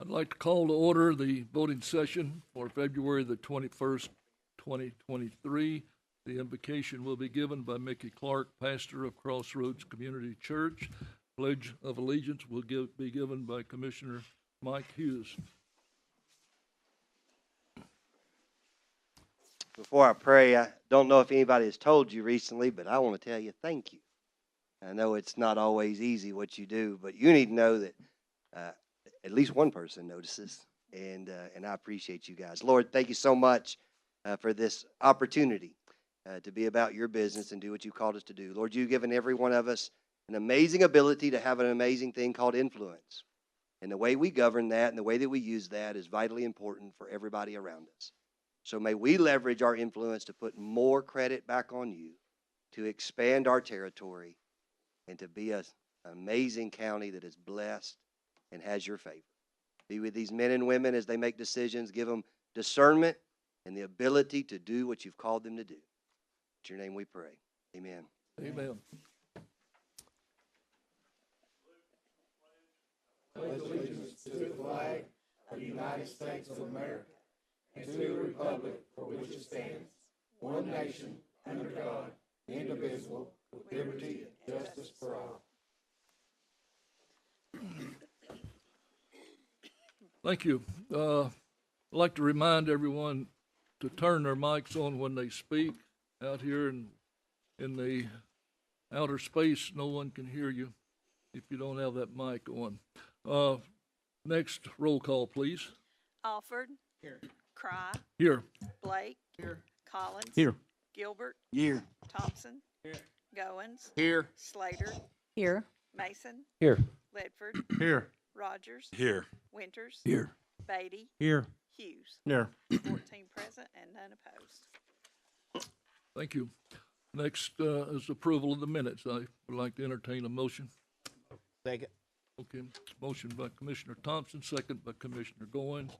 I'd like to call to order the voting session for February the 21st, 2023. The invocation will be given by Mickey Clark, pastor of Crossroads Community Church. Pledge of Allegiance will be given by Commissioner Mike Hughes. Before I pray, I don't know if anybody has told you recently, but I want to tell you thank you. I know it's not always easy what you do, but you need to know that at least one person notices, and I appreciate you guys. Lord, thank you so much for this opportunity to be about your business and do what you called us to do. Lord, you've given every one of us an amazing ability to have an amazing thing called influence. And the way we govern that and the way that we use that is vitally important for everybody around us. So may we leverage our influence to put more credit back on you, to expand our territory, and to be an amazing county that is blessed and has your favor. Be with these men and women as they make decisions. Give them discernment and the ability to do what you've called them to do. In your name we pray. Amen. Amen. Pledge allegiance to the flag of the United States of America and to the republic for which it stands, one nation, under God, indivisible, with liberty and justice for all. Thank you. I'd like to remind everyone to turn their mics on when they speak. Out here in the outer space, no one can hear you if you don't have that mic on. Next, roll call, please. Alford. Here. Cry. Here. Blake. Here. Collins. Here. Gilbert. Here. Thompson. Here. Goins. Here. Slater. Here. Mason. Here. Ledford. Here. Rogers. Here. Winters. Here. Beatty. Here. Hughes. Here. 14 present and none opposed. Thank you. Next is approval of the minutes. I would like to entertain a motion. Second. Okay, motion by Commissioner Thompson, second by Commissioner Goins.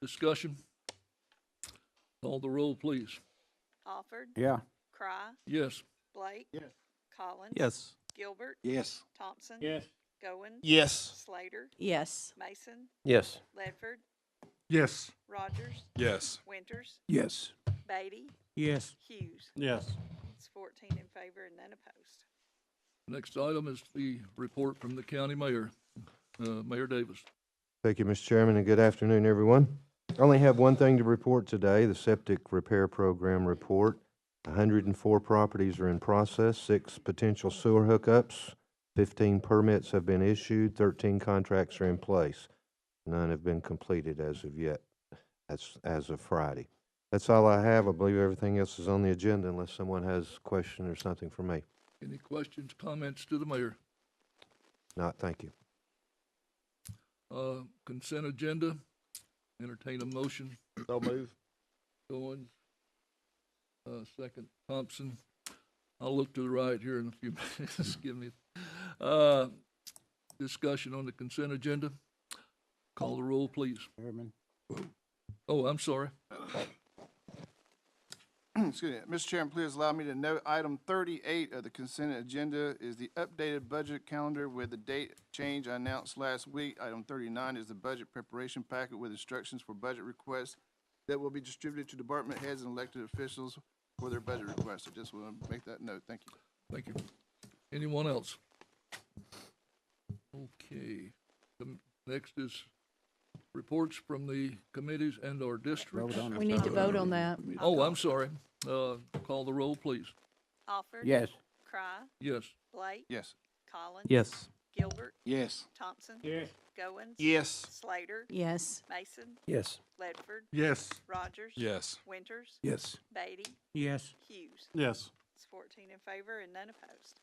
Discussion. Call the roll, please. Alford. Yeah. Cry. Yes. Blake. Yes. Collins. Yes. Gilbert. Yes. Thompson. Yes. Goins. Yes. Slater. Yes. Mason. Yes. Ledford. Yes. Rogers. Yes. Winters. Yes. Beatty. Yes. Hughes. Yes. It's 14 in favor and none opposed. Next item is the report from the county mayor, Mayor Davis. Thank you, Mr. Chairman, and good afternoon, everyone. I only have one thing to report today, the septic repair program report. 104 properties are in process, 6 potential sewer hookups, 15 permits have been issued, 13 contracts are in place. None have been completed as of yet. That's as of Friday. That's all I have. I believe everything else is on the agenda unless someone has a question or something for me. Any questions, comments to the mayor? Not, thank you. Consent agenda. Entertain a motion. So move. Goins. Second, Thompson. I'll look to the right here in a few minutes. Give me discussion on the consent agenda. Call the roll, please. Chairman. Oh, I'm sorry. Excuse me. Mr. Chairman, please allow me to note item 38 of the consent agenda is the updated budget calendar with the date change I announced last week. Item 39 is the budget preparation packet with instructions for budget requests that will be distributed to department heads and elected officials for their budget requests. I just want to make that note. Thank you. Thank you. Anyone else? Okay. Next is reports from the committees and our districts. We need to vote on that. Oh, I'm sorry. Call the roll, please. Alford. Yes. Cry. Yes. Blake. Yes. Collins. Yes. Gilbert. Yes. Thompson. Yes. Goins. Yes. Slater. Yes. Mason. Yes. Ledford. Yes. Rogers. Yes. Winters. Yes. Beatty. Yes. Hughes. Yes. It's 14 in favor and none opposed.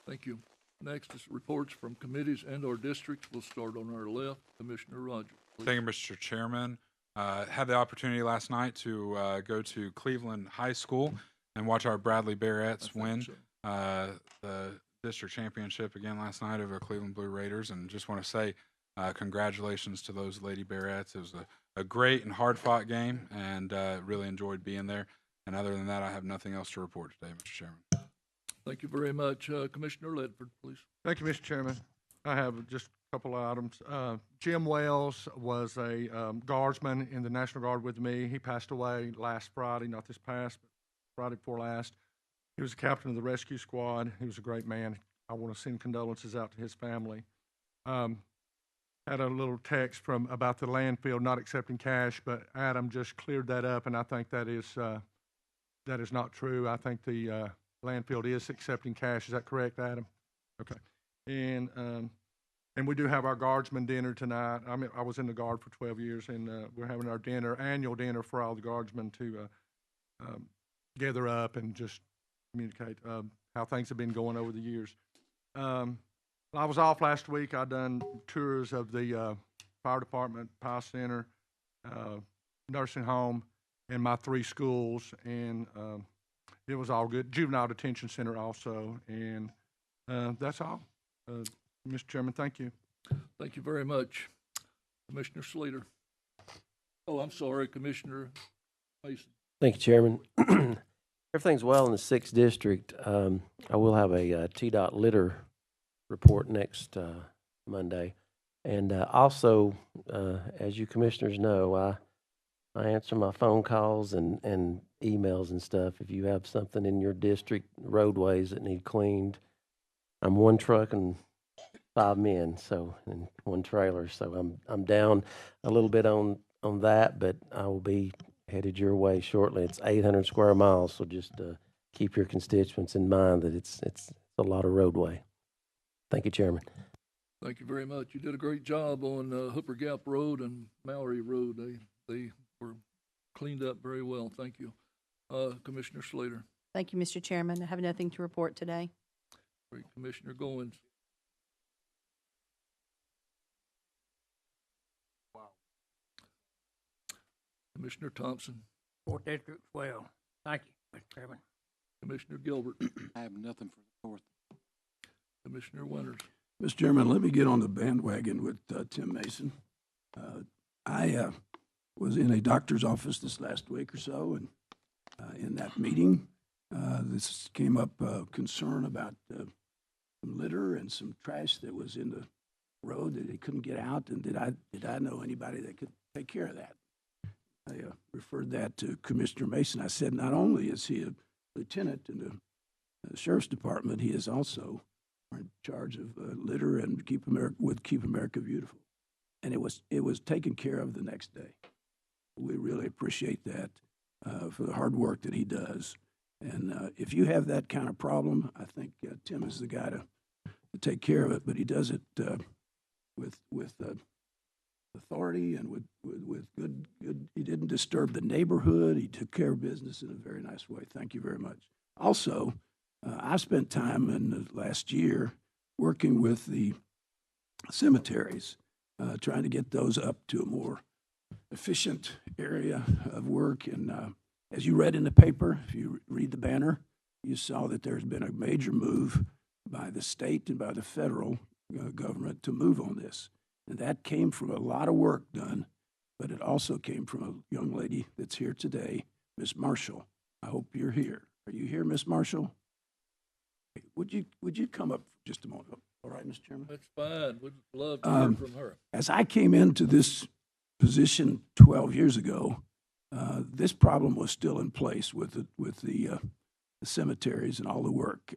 Thank you. Next is reports from committees and our districts. We'll start on our left. Commissioner Rogers, please. Thank you, Mr. Chairman. Had the opportunity last night to go to Cleveland High School and watch our Bradley Bearettes win the district championship again last night over Cleveland Blue Raiders, and just want to say congratulations to those Lady Bearettes. It was a great and hard-fought game, and really enjoyed being there. And other than that, I have nothing else to report today, Mr. Chairman. Thank you very much. Commissioner Ledford, please. Thank you, Mr. Chairman. I have just a couple of items. Jim Wells was a guardsman in the National Guard with me. He passed away last Friday, not this past, but Friday before last. He was a captain of the rescue squad. He was a great man. I want to send condolences out to his family. Had a little text from about the landfill not accepting cash, but Adam just cleared that up, and I think that is not true. I think the landfill is accepting cash. Is that correct, Adam? Okay. And we do have our guardsman dinner tonight. I was in the Guard for 12 years, and we're having our annual dinner for all the guardsmen to gather up and just communicate how things have been going over the years. I was off last week. I done tours of the fire department, Pie Center, nursing home, and my 3 schools, and it was all good. Juvenile detention center also, and that's all. Mr. Chairman, thank you. Thank you very much. Commissioner Slater. Oh, I'm sorry, Commissioner Mason. Thank you, Chairman. Everything's well in the 6th District. I will have a TDOT litter report next Monday. And also, as you commissioners know, I answer my phone calls and emails and stuff. If you have something in your district, roadways that need cleaned, I'm 1 truck and 5 men, and 1 trailer. So I'm down a little bit on that, but I will be headed your way shortly. It's 800 square miles, so just keep your constituents in mind that it's a lot of roadway. Thank you, Chairman. Thank you very much. You did a great job on Hooper Gap Road and Mallory Road. They were cleaned up very well. Thank you. Commissioner Slater. Thank you, Mr. Chairman. I have nothing to report today. Great. Commissioner Goins. Wow. Commissioner Thompson. 4th District, well. Thank you, Mr. Chairman. Commissioner Gilbert. I have nothing for the 4th. Commissioner Winters. Mr. Chairman, let me get on the bandwagon with Tim Mason. I was in a doctor's office this last week or so, and in that meeting, this came up concern about some litter and some trash that was in the road that they couldn't get out, and did I know anybody that could take care of that? I referred that to Commissioner Mason. I said, not only is he a lieutenant in the sheriff's department, he is also in charge of litter and Keep America Beautiful. And it was taken care of the next day. We really appreciate that for the hard work that he does. And if you have that kind of problem, I think Tim is the guy to take care of it. But he does it with authority and with good. He didn't disturb the neighborhood. He took care of business in a very nice way. Thank you very much. Also, I spent time in the last year working with the cemeteries, trying to get those up to a more efficient area of work. And as you read in the paper, if you read the banner, you saw that there's been a major move by the state and by the federal government to move on this. And that came from a lot of work done, but it also came from a young lady that's here today, Miss Marshall. I hope you're here. Are you here, Miss Marshall? Would you come up for just a moment? All right, Mr. Chairman. That's fine. We'd love to hear from her. As I came into this position 12 years ago, this problem was still in place with the cemeteries and all the work.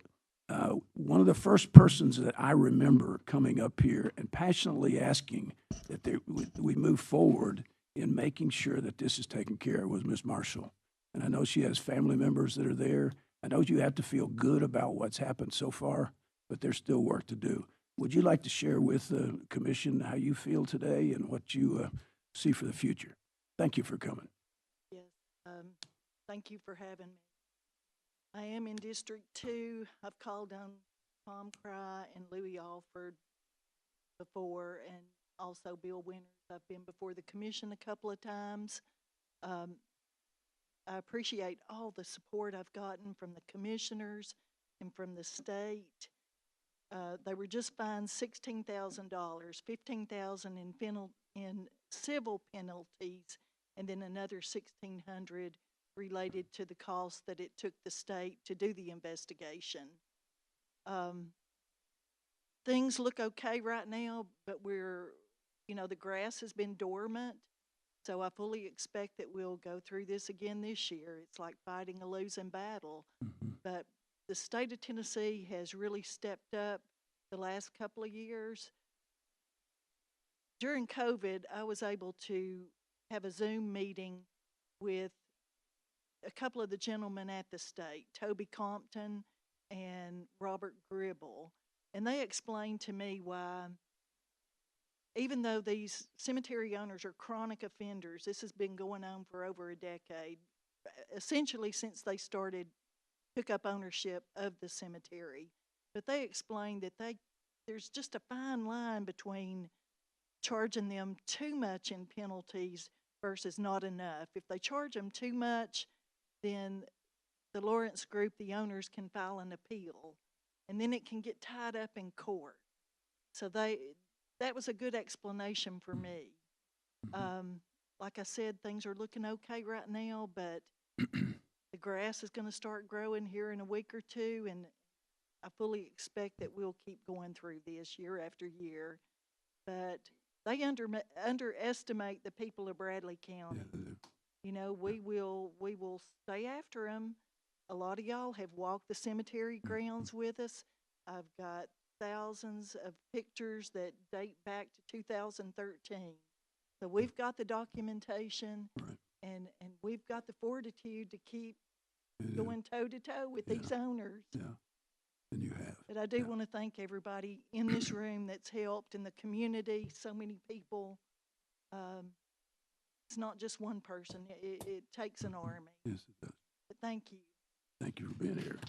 One of the first persons that I remember coming up here and passionately asking that we move forward in making sure that this is taken care of was Ms. Marshall. And I know she has family members that are there. I know you have to feel good about what's happened so far, but there's still work to do. Would you like to share with the commission how you feel today and what you see for the future? Thank you for coming. Yes, thank you for having me. I am in District 2. I've called on Tom Cry and Louis Alford before, and also Bill Winters. I've been before the commission a couple of times. I appreciate all the support I've gotten from the commissioners and from the state. They were just fined $16,000, $15,000 in civil penalties, and then another $1,600 related to the cost that it took the state to do the investigation. things look okay right now, but the grass has been dormant. So I fully expect that we'll go through this again this year. It's like fighting a losing battle. But the state of Tennessee has really stepped up the last couple of years. During COVID, I was able to have a Zoom meeting with a couple of the gentlemen at the state, Toby Compton and Robert Gribble, and they explained to me why, even though these cemetery owners are chronic offenders, this has been going on for over a decade, essentially since they took up ownership of the cemetery. But they explained that there's just a fine line between charging them too much in penalties versus not enough. If they charge them too much, then the Lawrence Group, the owners, can file an appeal, and then it can get tied up in court. So that was a good explanation for me. Like I said, things are looking okay right now, but the grass is going to start growing here in a week or two, and I fully expect that we'll keep going through this year after year. But they underestimate the people of Bradley County. You know, we will stay after them. A lot of y'all have walked the cemetery grounds with us. I've got thousands of pictures that date back to 2013. So we've got the documentation, and we've got the fortitude to keep going toe-to-toe with these owners. Yeah, and you have. But I do want to thank everybody in this room that's helped, in the community, so many people. It's not just one person. It takes an army. Yes, it does. But thank you. Thank you for being here.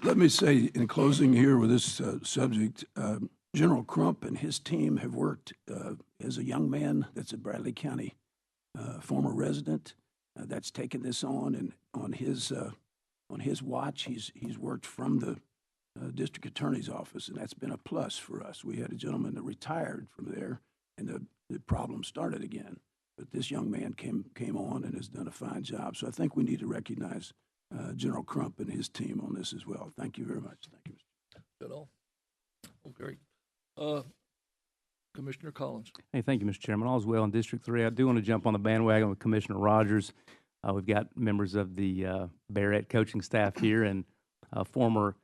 Let me say in closing here with this subject, General Crump and his team have worked as a young man that's a Bradley County former resident that's taken this on, and on his watch, he's worked from the district attorney's office, and that's been a plus for us. We had a gentleman that retired from there, and the problem started again. But this young man came on and has done a fine job. So I think we need to recognize General Crump and his team on this as well. Thank you very much. Thank you, Mr. That all? Oh, great. Commissioner Collins. Hey, thank you, Mr. Chairman. All's well in District 3. I do want to jump on the bandwagon with Commissioner Rogers. We've got members of the Bearette coaching staff here, and a former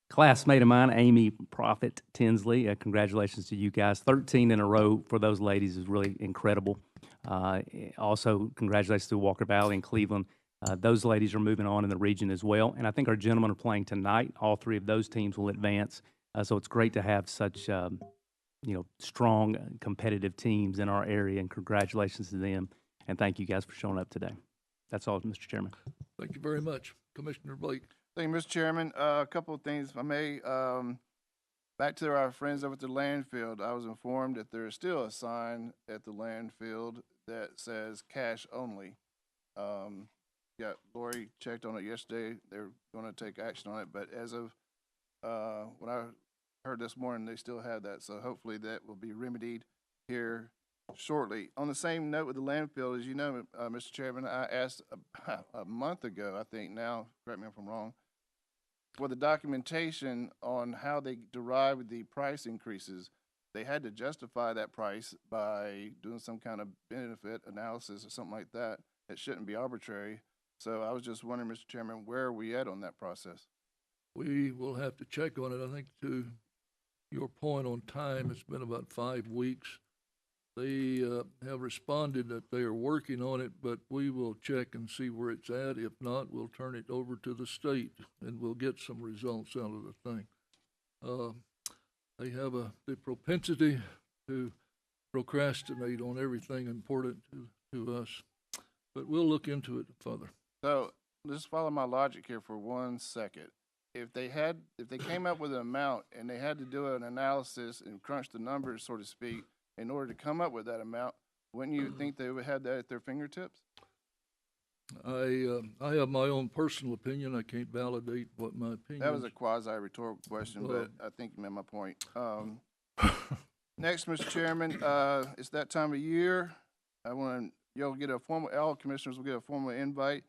classmate of mine, Amy Prophet Tinsley. Congratulations to you guys. 13 in a row for those ladies is really incredible. Also, congratulations to Walker Valley and Cleveland. Those ladies are moving on in the region as well, and I think our gentlemen are playing tonight. All three of those teams will advance, so it's great to have such strong, competitive teams in our area, and congratulations to them, and thank you guys for showing up today. That's all, Mr. Chairman. Thank you very much. Commissioner Blake. Thank you, Mr. Chairman. A couple of things, if I may. Back to our friends over at the landfill, I was informed that there is still a sign at the landfill that says cash only. Lori checked on it yesterday. They're going to take action on it, but as of when I heard this morning, they still have that. So hopefully that will be remedied here shortly. On the same note with the landfill, as you know, Mr. Chairman, I asked a month ago, I think now, correct me if I'm wrong, for the documentation on how they derived the price increases. They had to justify that price by doing some kind of benefit analysis or something like that. It shouldn't be arbitrary. So I was just wondering, Mr. Chairman, where are we at on that process? We will have to check on it. I think to your point on time, it's been about 5 weeks. They have responded that they are working on it, but we will check and see where it's at. If not, we'll turn it over to the state, and we'll get some results out of the thing. They have the propensity to procrastinate on everything important to us, but we'll look into it further. So just follow my logic here for 1 second. If they came up with an amount and they had to do an analysis and crunch the numbers, so to speak, in order to come up with that amount, wouldn't you think they would have that at their fingertips? I have my own personal opinion. I can't validate what my opinion That was is. a quasi-rhetorical question, but I think you made my point. Next, Mr. Chairman, it's that time of year. I want y'all get all commissioners will get a formal invite.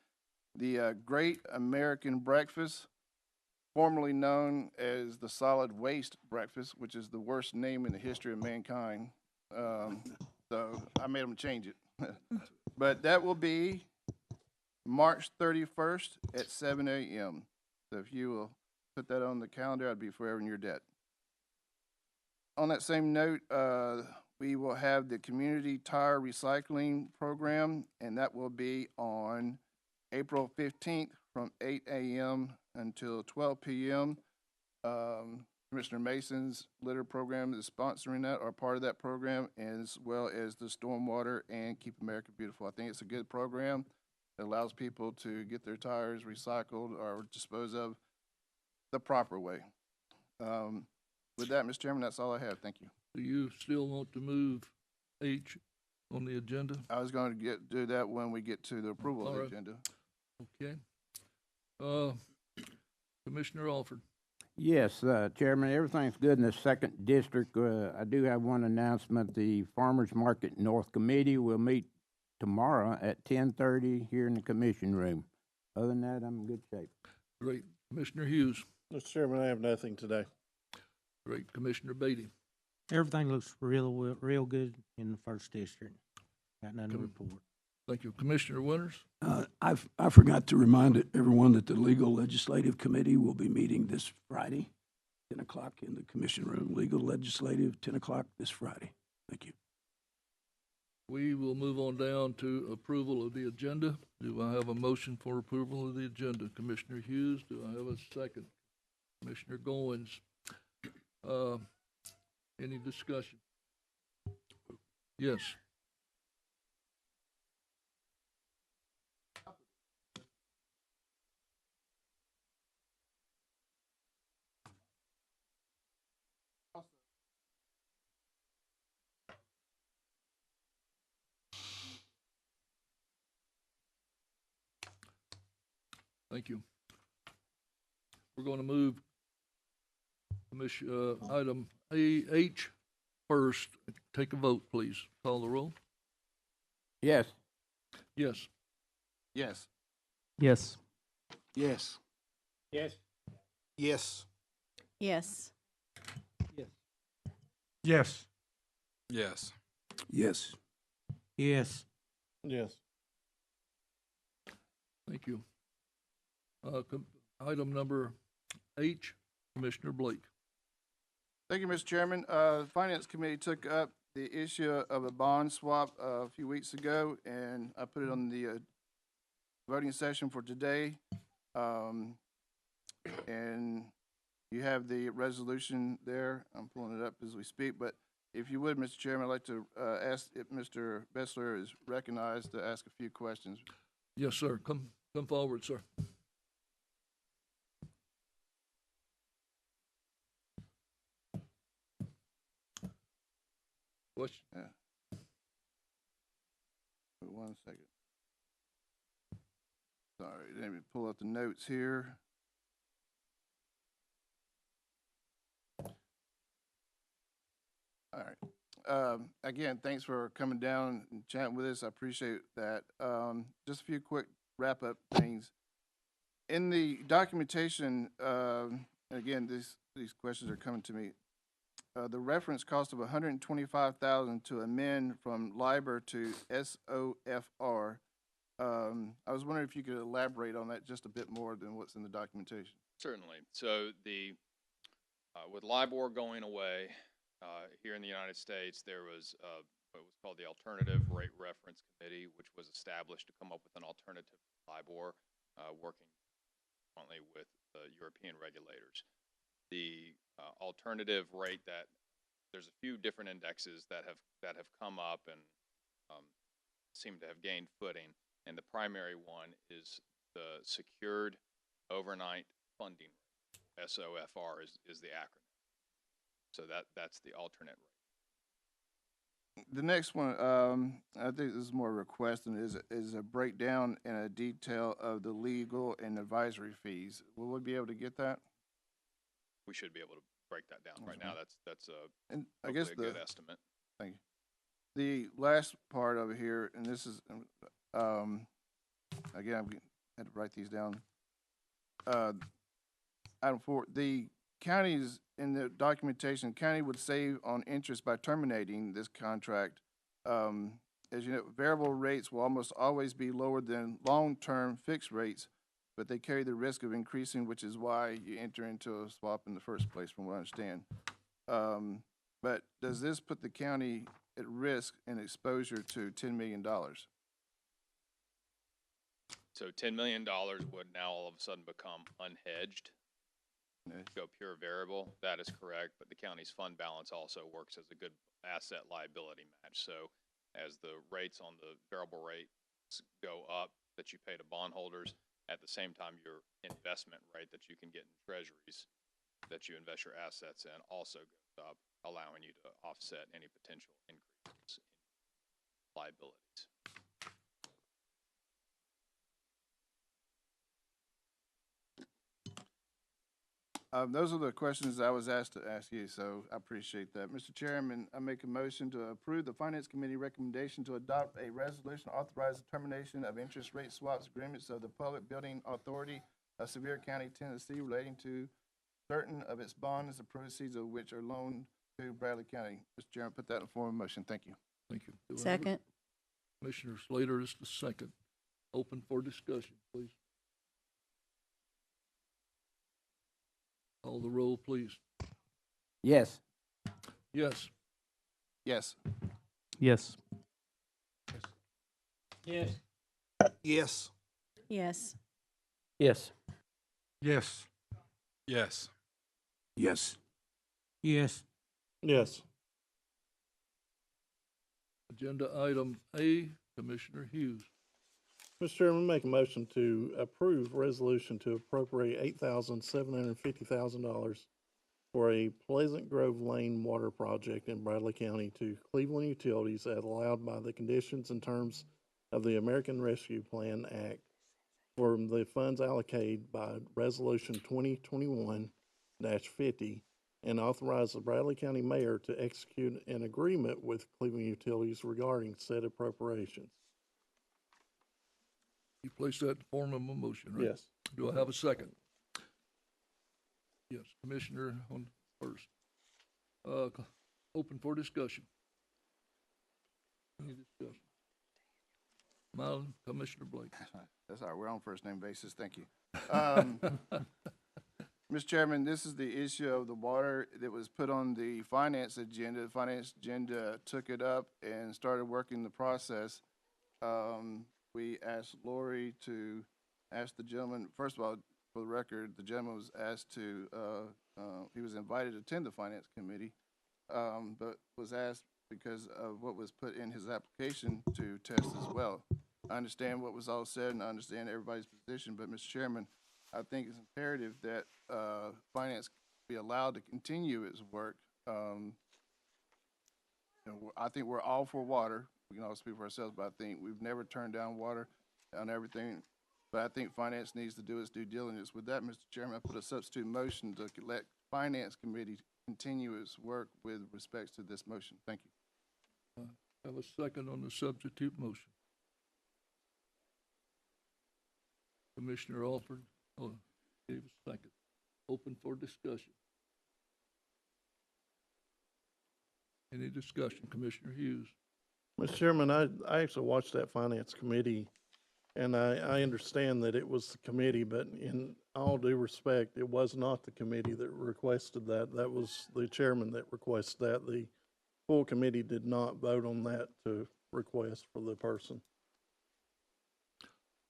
The Great American Breakfast formerly known as the Solid Waste Breakfast, which is the worst name in the history of mankind. So I made them change it. But that will be March 31st at 7 a.m. So if you will put that on the calendar, I'd be forever in your debt. On that same note, we will have the Community Tire Recycling Program, and that will be on April 15th from 8 a.m. until 12 p.m. Commissioner Mason's litter program is sponsoring that, or part of that program, as well as the Stormwater and Keep America Beautiful. I think it's a good program. It allows people to get their tires recycled or disposed of the proper way. With that, Mr. Chairman, that's all I have. Thank you. Do you still want to move H on the agenda? I was going to do that when we get to the approval of the All right. agenda. Okay. Commissioner Alford. Yes, Chairman, everything's good in the second district. I do have one announcement. The Farmers Market North Committee will meet tomorrow at 10:30 here in the commission room. Other than that, I'm in good shape. Great. Commissioner Hughes. Mr. Chairman, I have nothing today. Great. Commissioner Beatty. Everything looks real good in the first district. Got nothing to report. Thank you. Commissioner Winters. I forgot to remind everyone that the Legal Legislative Committee will be meeting this Friday, 10 o'clock in the commission room. Legal Legislative, 10 o'clock this Friday. Thank you. We will move on down to approval of the agenda. Do I have a motion for approval of the agenda? Commissioner Hughes, do I have a second? Commissioner Goins. Any discussion? Yes. Thank you. We're going to move item H first. Take a vote, please. Call the roll. Yes. Yes. Yes. Yes. Yes. Yes. Yes. Yes. Yes. Yes. Yes. Yes. Yes. Thank you. Item number H, Commissioner Blake. Thank you, Mr. Chairman. Finance Committee took up the issue of a bond swap a few weeks ago, and I put it on the voting session for today. And you have the resolution there. I'm pulling it up as we speak. But if you would, Mr. Chairman, I'd like to ask if Mr. Bessler is recognized to ask a few questions. Yes, sir. Come forward, sir. Question? Yeah. Wait 1 second. Sorry, let me pull up the notes here. All right. Again, thanks for coming down and chatting with us. I appreciate that. Just a few quick wrap-up things. In the documentation, again, these questions are coming to me. The reference cost of $125,000 to amend from LIBOR to SOFR. I was wondering if you could elaborate on that just a bit more than what's in the documentation. Certainly. So the with LIBOR going away here in the United States, there was what was called the Alternative Rate Reference Committee, which was established to come up with an alternative to LIBOR, working jointly with the European regulators. The alternative rate that there's a few different indexes that have come up and seem to have gained footing, and the primary one is the Secured Overnight Funding Rate. SOFR is the acronym. So that's the alternate rate. The next one, I think this is more a request and is a breakdown and a detail of the legal and advisory fees. Will we be able to get that? We should be able to break that down right now. That's And I guess a good estimate. Thank you. The last part over here, and this is, again, I had to write these down. Item 4, the counties, in the documentation, county would save on interest by terminating this contract. As you know, variable rates will almost always be lower than long-term fixed rates, but they carry the risk of increasing, which is why you enter into a swap in the first place, from what I understand. But does this put the county at risk and exposure to $10 million? So $10 million would now all of a sudden become unhedged, go pure variable. That is correct, but the county's fund balance also works as a good asset liability match. So as the rates on the variable rates go up that you pay to bondholders, at the same time your investment rate that you can get in treasuries that you invest your assets in also goes up, allowing you to offset any potential increases in liabilities. Those are the questions I was asked to ask you, so I appreciate that. Mr. Chairman, I make a motion to approve the Finance Committee recommendation to adopt a resolution authorizing termination of interest rate swaps agreements of the Public Building Authority of Sevier County, Tennessee, relating to certain of its bonds, the proceeds of which are loaned to Bradley County. Mr. Chairman, put that in form of motion. Thank you. Thank you. Do I have a- Second. Commissioner Slater is the second. Open for discussion, please. Call the roll, please. Yes. Yes. Yes. Yes. Yes. Yes. Yes. Yes. Yes. Yes. Yes. Yes. Yes. Agenda item A, Commissioner Hughes. Mr. Chairman, make a motion to approve resolution to appropriate $8,750,000 for a Pleasant Grove Lane water project in Bradley County to Cleveland Utilities as allowed by the conditions and terms of the American Rescue Plan Act for the funds allocated by Resolution 2021-50 and authorize the Bradley County Mayor to execute an agreement with Cleveland Utilities regarding said appropriations. You place that in form of a motion, right? Yes. Do I have a second? Yes, Commissioner on first. Open for discussion. Any discussion? Mylan, Commissioner Blake. That's all right. We're on first name basis. Thank you. Mr. Chairman, this is the issue of the water that was put on the finance agenda. The finance agenda took it up and started working the process. We asked Lori to ask the gentleman, first of all, for the record, the gentleman was asked to, he was invited to attend the finance committee, but was asked because of what was put in his application to test as well. I understand what was all said and I understand everybody's position, but Mr. Chairman, I think it's imperative that finance be allowed to continue its work. I think we're all for water. We can all speak for ourselves, but I think we've never turned down water on everything. But I think finance needs to do its due diligence. With that, Mr. Chairman, I put a substitute motion to let Finance Committee continue its work with respects to this motion. Thank you. Have a second on the substitute motion. Commissioner Alford, gave a second. Open for discussion. Any discussion, Commissioner Hughes? Mr. Chairman, I actually watched that finance committee, and I understand that it was the committee, but in all due respect, it was not the committee that requested that. That was the chairman that requested that. The full committee did not vote on that to request for the person.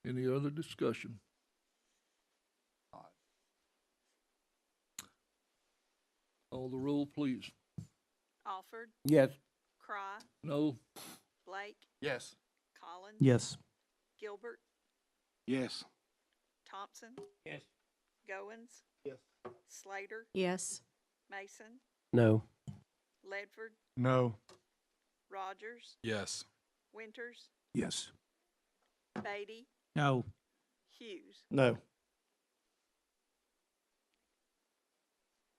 Any other discussion? Call the roll, please. Alford, Yes. Cry, No? Blake, Yes. Collins. Yes. Gilbert, Yes. Thompson, Yes. Goins, Yes. Slater, Yes. Mason, No. Ledford, No. Rogers, Yes. Winters, Yes. Beatty, No. Hughes. No.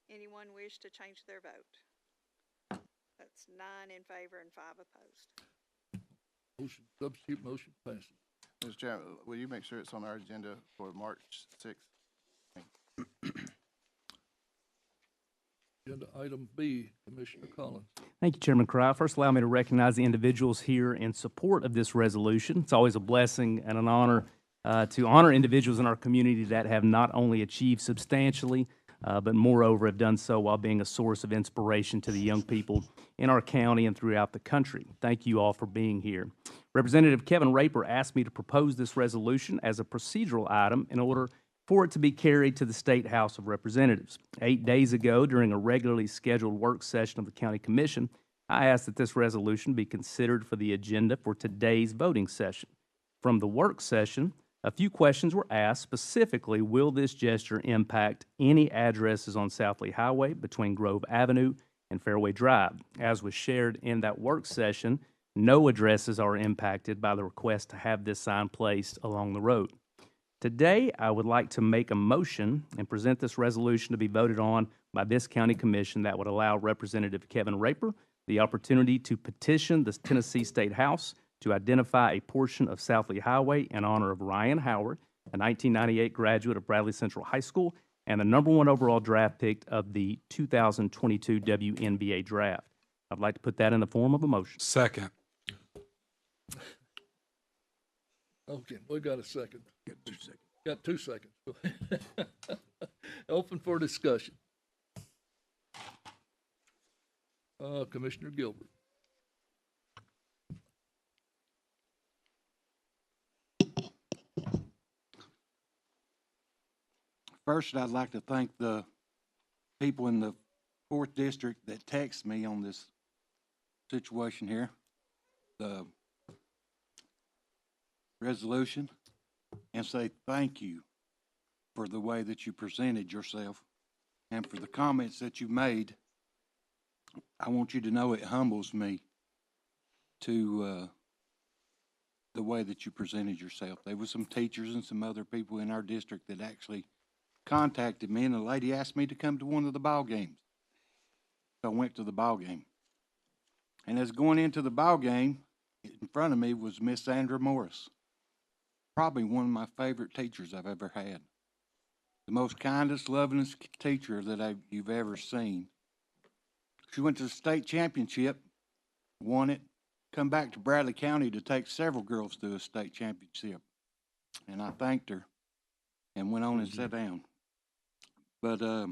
Anyone wish to change their vote? That's 9 in favor and 5 opposed. Motion, substitute motion passes. Mr. Chairman, will you make sure it's on our agenda for March 6th? Agenda item B, Commissioner Collins. Thank you, Chairman Cry. First, allow me to recognize the individuals here in support of this resolution. It's always a blessing and an honor to honor individuals in our community that have not only achieved substantially, but moreover have done so while being a source of inspiration to the young people in our county and throughout the country. Thank you all for being here. Representative Kevin Raper asked me to propose this resolution as a procedural item in order for it to be carried to the State House of Representatives. 8 days ago, during a regularly scheduled work session of the County Commission, I asked that this resolution be considered for the agenda for today's voting session. From the work session, a few questions were asked. Specifically, will this gesture impact any addresses on South Lee Highway between Grove Avenue and Fairway Drive? As was shared in that work session, no addresses are impacted by the request to have this sign placed along the road. Today, I would like to make a motion and present this resolution to be voted on by this county commission that would allow Representative Kevin Raper the opportunity to petition the Tennessee State House to identify a portion of South Lee Highway in honor of Rhyne Howard, a 1998 graduate of Bradley Central High School and the #1 overall draft pick of the 2022 WNBA draft. I'd like to put that in the form of a motion. Second. Okay, we got a second. Got 2 seconds. Got 2 seconds. Open for discussion. Commissioner Gilbert. First, I'd like to thank the people in the 4th District that text me on this situation here, the resolution, and say thank you for the way that you presented yourself and for the comments that you made. I want you to know it humbles me to the way that you presented yourself. There were some teachers and some other people in our district that actually contacted me, and a lady asked me to come to one of the ball games. So I went to the ball game. And as going into the ball game, in front of me was Miss Sandra Morris. Probably one of my favorite teachers I've ever had. The most kindest, lovingest teacher that you've ever seen. She went to the state championship, won it, come back to Bradley County to take several girls to a state championship. And I thanked her and went on and sat down. But I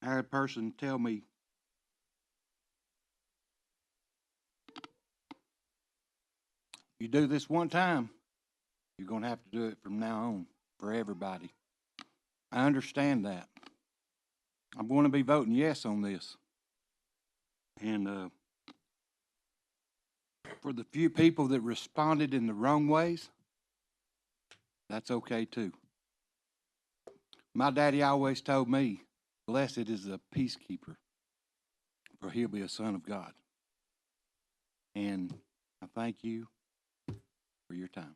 had a person tell me, you do this one time, you're going to have to do it from now on for everybody. I understand that. I'm going to be voting yes on this. And for the few people that responded in the wrong ways, that's okay too. My daddy always told me, blessed is the peacekeeper, for he'll be a son of God. And I thank you for your time.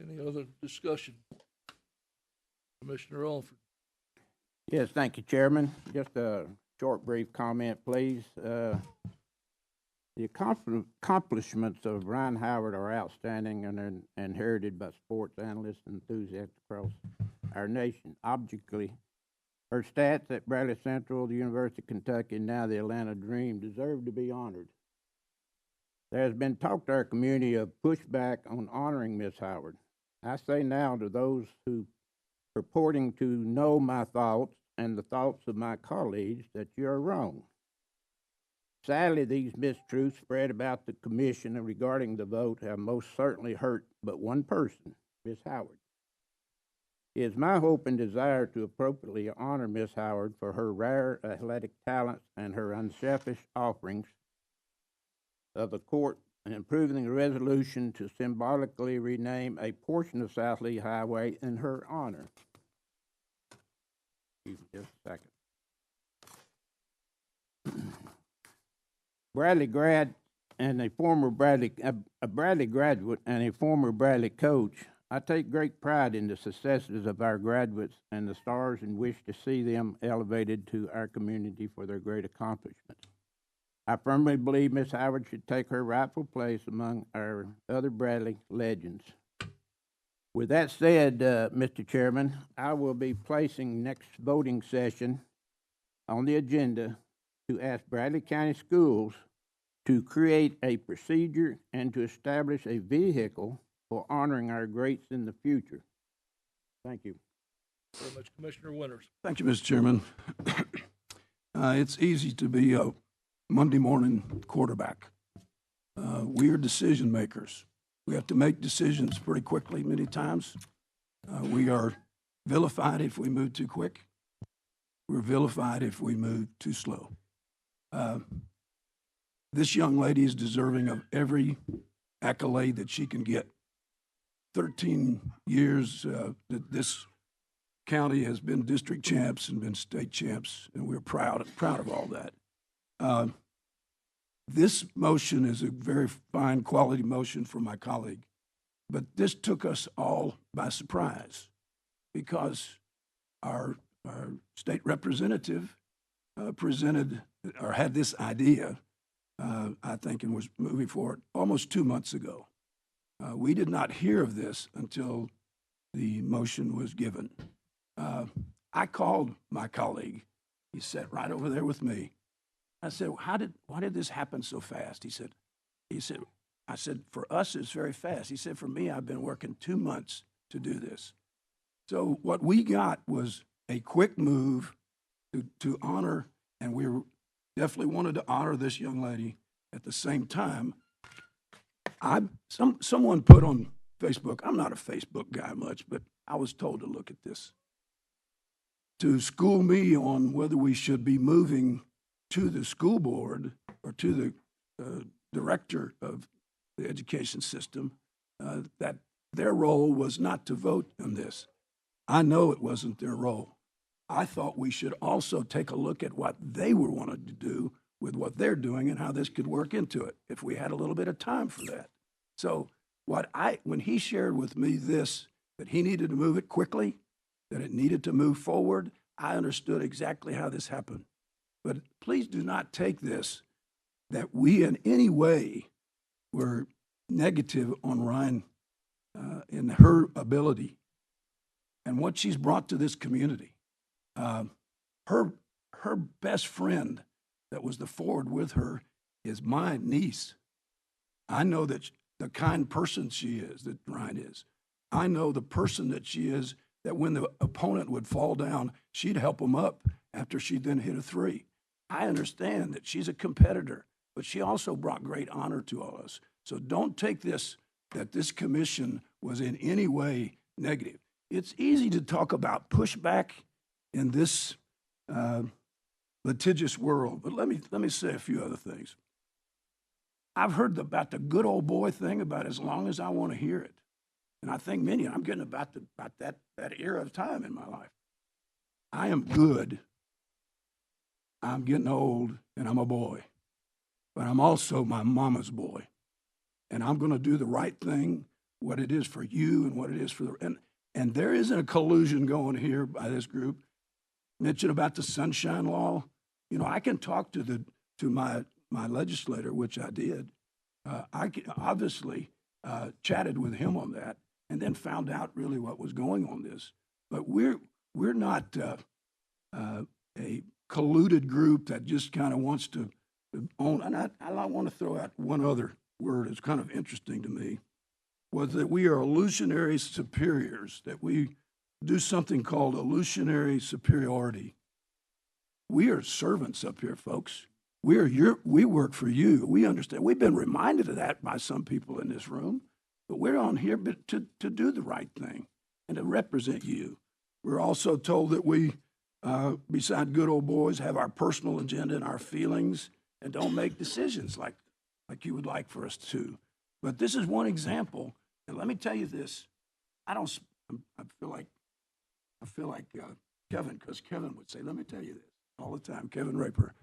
Any other discussion? Commissioner Alford. Yes, thank you, Chairman. Just a short, brief comment, please. The accomplishments of Rhyne Howard are outstanding and are inherited by sports analysts and enthusiasts across our nation. Objectively, her stats at Bradley Central, the University of Kentucky, and now the Atlanta Dream deserve to be honored. There has been talk to our community of pushback on honoring Miss Howard. I say now to those who purporting to know my thoughts and the thoughts of my colleagues that you are wrong. Sadly, these mistruths spread about the commission regarding the vote have most certainly hurt but one person, Miss Howard. It is my hope and desire to appropriately honor Miss Howard for her rare athletic talents and her unselfish offerings of the court and approving the resolution to symbolically rename a portion of South Lee Highway in her honor. Excuse me just a second. Bradley grad and a former Bradley graduate and a former Bradley coach, I take great pride in the successes of our graduates and the stars and wish to see them elevated to our community for their great accomplishments. I firmly believe Miss Howard should take her rightful place among our other Bradley legends. With that said, Mr. Chairman, I will be placing next voting session on the agenda to ask Bradley County Schools to create a procedure and to establish a vehicle for honoring our greats in the future. Thank you. Very much, Commissioner Winters. Thank you, Mr. Chairman. It's easy to be a Monday morning quarterback. We are decision makers. We have to make decisions pretty quickly many times. We are vilified if we move too quick. We're vilified if we move too slow. This young lady is deserving of every accolade that she can get. 13 years that this county has been district champs and been state champs, and we're proud of all that. This motion is a very fine quality motion from my colleague, but this took us all by surprise because our state representative presented or had this idea, I think, and was moving forward almost 2 months ago. We did not hear of this until the motion was given. I called my colleague. He sat right over there with me. I said, why did this happen so fast? He said, I said, for us, it's very fast. He said, for me, I've been working 2 months to do this. So what we got was a quick move to honor, and we definitely wanted to honor this young lady. At the same time, someone put on Facebook, I'm not a Facebook guy much, but I was told to look at this, to school me on whether we should be moving to the school board or to the director of the education system, that their role was not to vote on this. I know it wasn't their role. I thought we should also take a look at what they were wanting to do with what they're doing and how this could work into it if we had a little bit of time for that. So when he shared with me this, that he needed to move it quickly, that it needed to move forward, I understood exactly how this happened. But please do not take this that we in any way were negative on Rhyne in her ability and what she's brought to this community. Her best friend that was the forward with her is my niece. I know that the kind person she is, that Rhyne is. I know the person that she is, that when the opponent would fall down, she'd help him up after she'd then hit a three. I understand that she's a competitor, but she also brought great honor to all of us. So don't take this, that this commission was in any way negative. It's easy to talk about pushback in this litigious world, but let me say a few other things. I've heard about the good old boy thing about as long as I want to hear it. And I think I'm getting about that era of time in my life. I am good. I'm getting old, and I'm a boy. But I'm also my mama's boy. And I'm going to do the right thing, what it is for you and what it is for the... And there isn't a collusion going here by this group. Mention about the Sunshine Law. You know, I can talk to my legislator, which I did. I obviously chatted with him on that and then found out really what was going on this. But we're not a colluded group that just kind of wants to own. And I want to throw out one other word that's kind of interesting to me, was that we are illusionary superiors, that we do something called illusionary superiority. We are servants up here, folks. We work for you. We understand. We've been reminded of that by some people in this room, but we're on here to do the right thing and to represent you. We're also told that we, beside good old boys, have our personal agenda and our feelings and don't make decisions like you would like for us to. But this is one example, and let me tell you this. I feel like Kevin, because Kevin would say, let me tell you this all the time, Kevin Raper.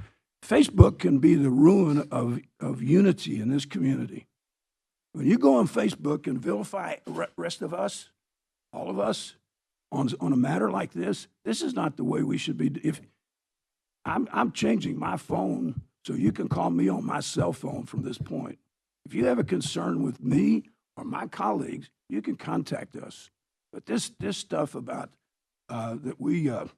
Facebook can be the ruin of unity in this community. When you go on Facebook and vilify the rest of us, all of us, on a matter like this is not the way we should be. If I'm changing my phone So you can call me on my cell phone from this point. If you have a concern with me or my colleagues, you can contact us. But this stuff about that we have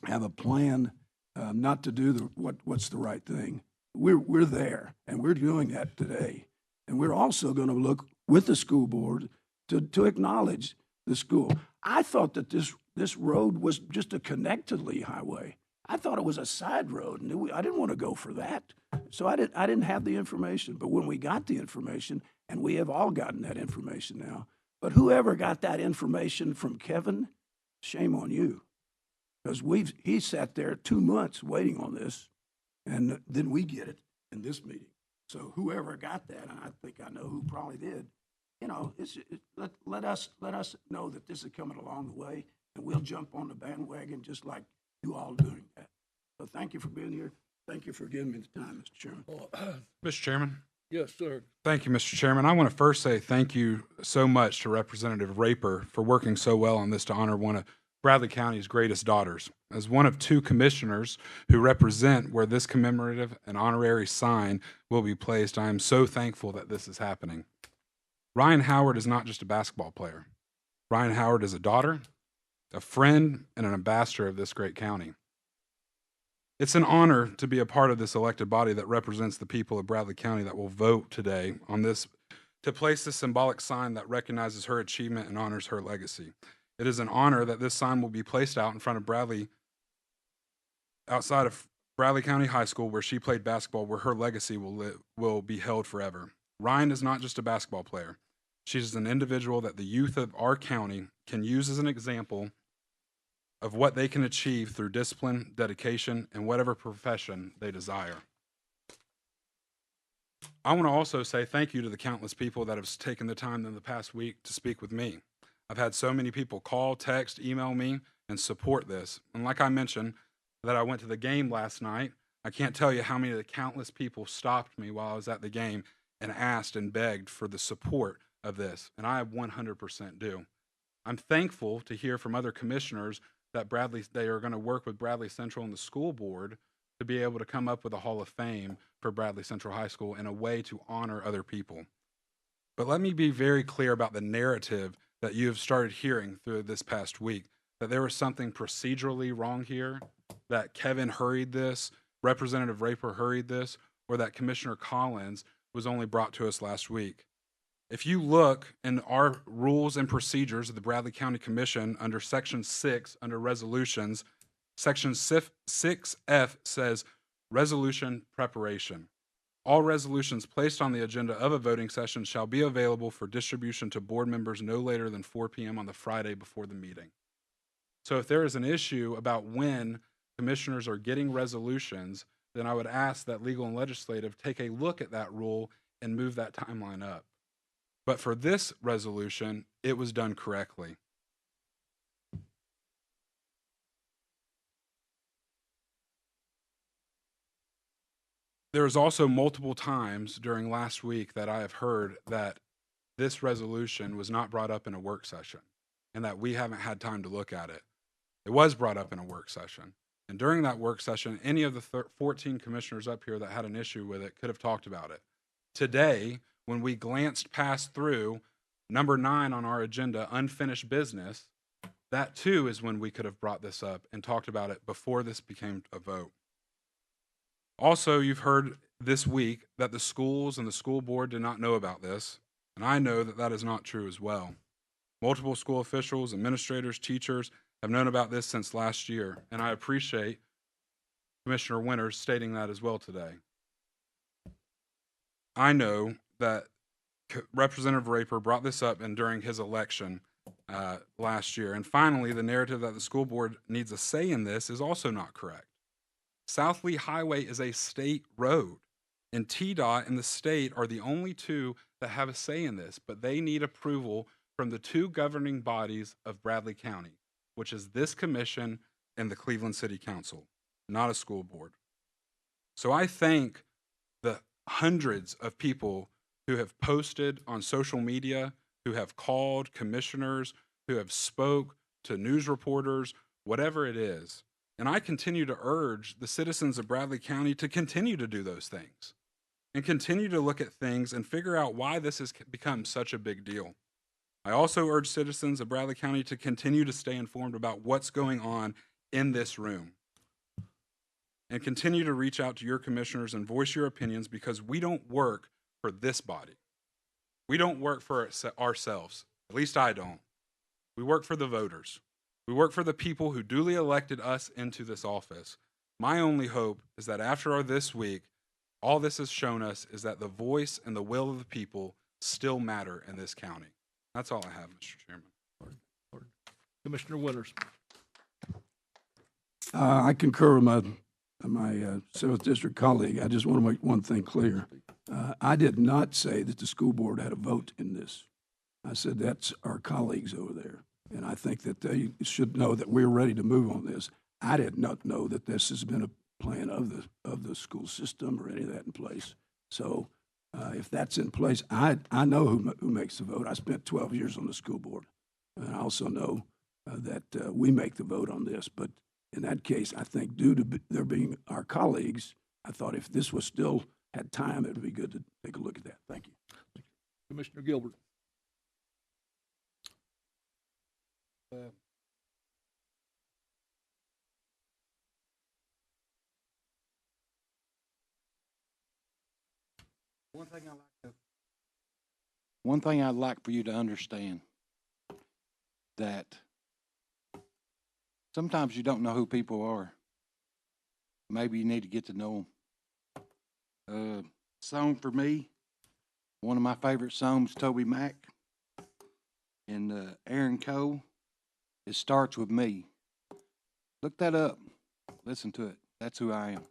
a plan not to do what's the right thing. We're there, and we're doing that today. And we're also going to look with the school board to acknowledge the school. I thought that this road was just a connect to Lee Highway. I thought it was a side road, and I didn't want to go for that. So I didn't have the information. But when we got the information, and we have all gotten that information now, but whoever got that information from Kevin, shame on you. Because he sat there 2 months waiting on this, and then we get it in this meeting. So whoever got that, and I think I know who probably did, you know, let us know that this is coming along the way, and we'll jump on the bandwagon just like you all doing that. So thank you for being here. Thank you for giving me the time, Mr. Chairman. Mr. Chairman. Yes, sir. Thank you, Mr. Chairman. I want to first say thank you so much to Representative Raper for working so well on this to honor one of Bradley County's greatest daughters. As one of 2 commissioners who represent where this commemorative and honorary sign will be placed, I am so thankful that this is happening. Rhyne Howard is not just a basketball player. Rhyne Howard is a daughter, a friend, and an ambassador of this great county. It's an honor to be a part of this elected body that represents the people of Bradley County that will vote today on this, to place this symbolic sign that recognizes her achievement and honors her legacy. It is an honor that this sign will be placed out in front of Bradley, outside of Bradley County High School, where she played basketball, where her legacy will be held forever. Rhyne is not just a basketball player. She is an individual that the youth of our county can use as an example of what they can achieve through discipline, dedication, and whatever profession they desire. I want to also say thank you to the countless people that have taken the time in the past week to speak with me. I've had so many people call, text, email me, and support this. And like I mentioned, that I went to the game last night, I can't tell you how many of the countless people stopped me while I was at the game and asked and begged for the support of this, and I 100% do. I'm thankful to hear from other commissioners that they are going to work with Bradley Central and the school board to be able to come up with a Hall of Fame for Bradley Central High School in a way to honor other people. But let me be very clear about the narrative that you have started hearing through this past week, that there was something procedurally wrong here, that Kevin hurried this, Representative Raper hurried this, or that Commissioner Collins was only brought to us last week. If you look in our rules and procedures of the Bradley County Commission under Section 6, under resolutions, Section 6F says resolution preparation. All resolutions placed on the agenda of a voting session shall be available for distribution to board members no later than 4 p.m. on the Friday before the meeting. So if there is an issue about when commissioners are getting resolutions, then I would ask that legal and legislative take a look at that rule and move that timeline up. But for this resolution, it was done correctly. There was also multiple times during last week that I have heard that this resolution was not brought up in a work session and that we haven't had time to look at it. It was brought up in a work session. And during that work session, any of the 14 commissioners up here that had an issue with it could have talked about it. Today, when we glanced past through number 9 on our agenda, unfinished business, that too is when we could have brought this up and talked about it before this became a vote. Also, you've heard this week that the schools and the school board did not know about this, and I know that that is not true as well. Multiple school officials, administrators, teachers have known about this since last year, and I appreciate Commissioner Winters stating that as well today. I know that Representative Raper brought this up and during his election last year. And finally, the narrative that the school board needs a say in this is also not correct. South Lee Highway is a state road, and TDOT and the state are the only two that have a say in this, but they need approval from the 2 governing bodies of Bradley County, which is this commission and the Cleveland City Council, not a school board. So I thank the hundreds of people who have posted on social media, who have called commissioners, who have spoke to news reporters, whatever it is. And I continue to urge the citizens of Bradley County to continue to do those things and continue to look at things and figure out why this has become such a big deal. I also urge citizens of Bradley County to continue to stay informed about what's going on in this room and continue to reach out to your commissioners and voice your opinions, because we don't work for this body. We don't work for ourselves. At least I don't. We work for the voters. We work for the people who duly elected us into this office. My only hope is that after this week, all this has shown us is that the voice and the will of the people still matter in this county. That's all I have, Mr. Chairman. Commissioner Winters. I concur with my 7th District colleague. I just want to make one thing clear. I did not say that the school board had a vote in this. I said that's our colleagues over there. And I think that they should know that we're ready to move on this. I did not know that this has been a plan of the school system or any of that in place. So if that's in place, I know who makes the vote. I spent 12 years on the school board. And I also know that we make the vote on this. But in that case, I think due to there being our colleagues, I thought if this was still had time, it would be good to take a look at that. Thank you. Commissioner Gilbert. One thing I'd like for you to understand, that sometimes you don't know who people are. Maybe you need to get to know them. Song for me, one of my favorite songs, Toby Mac and Aaron Cole. It starts with me. Look that up. Listen to it. That's who I am.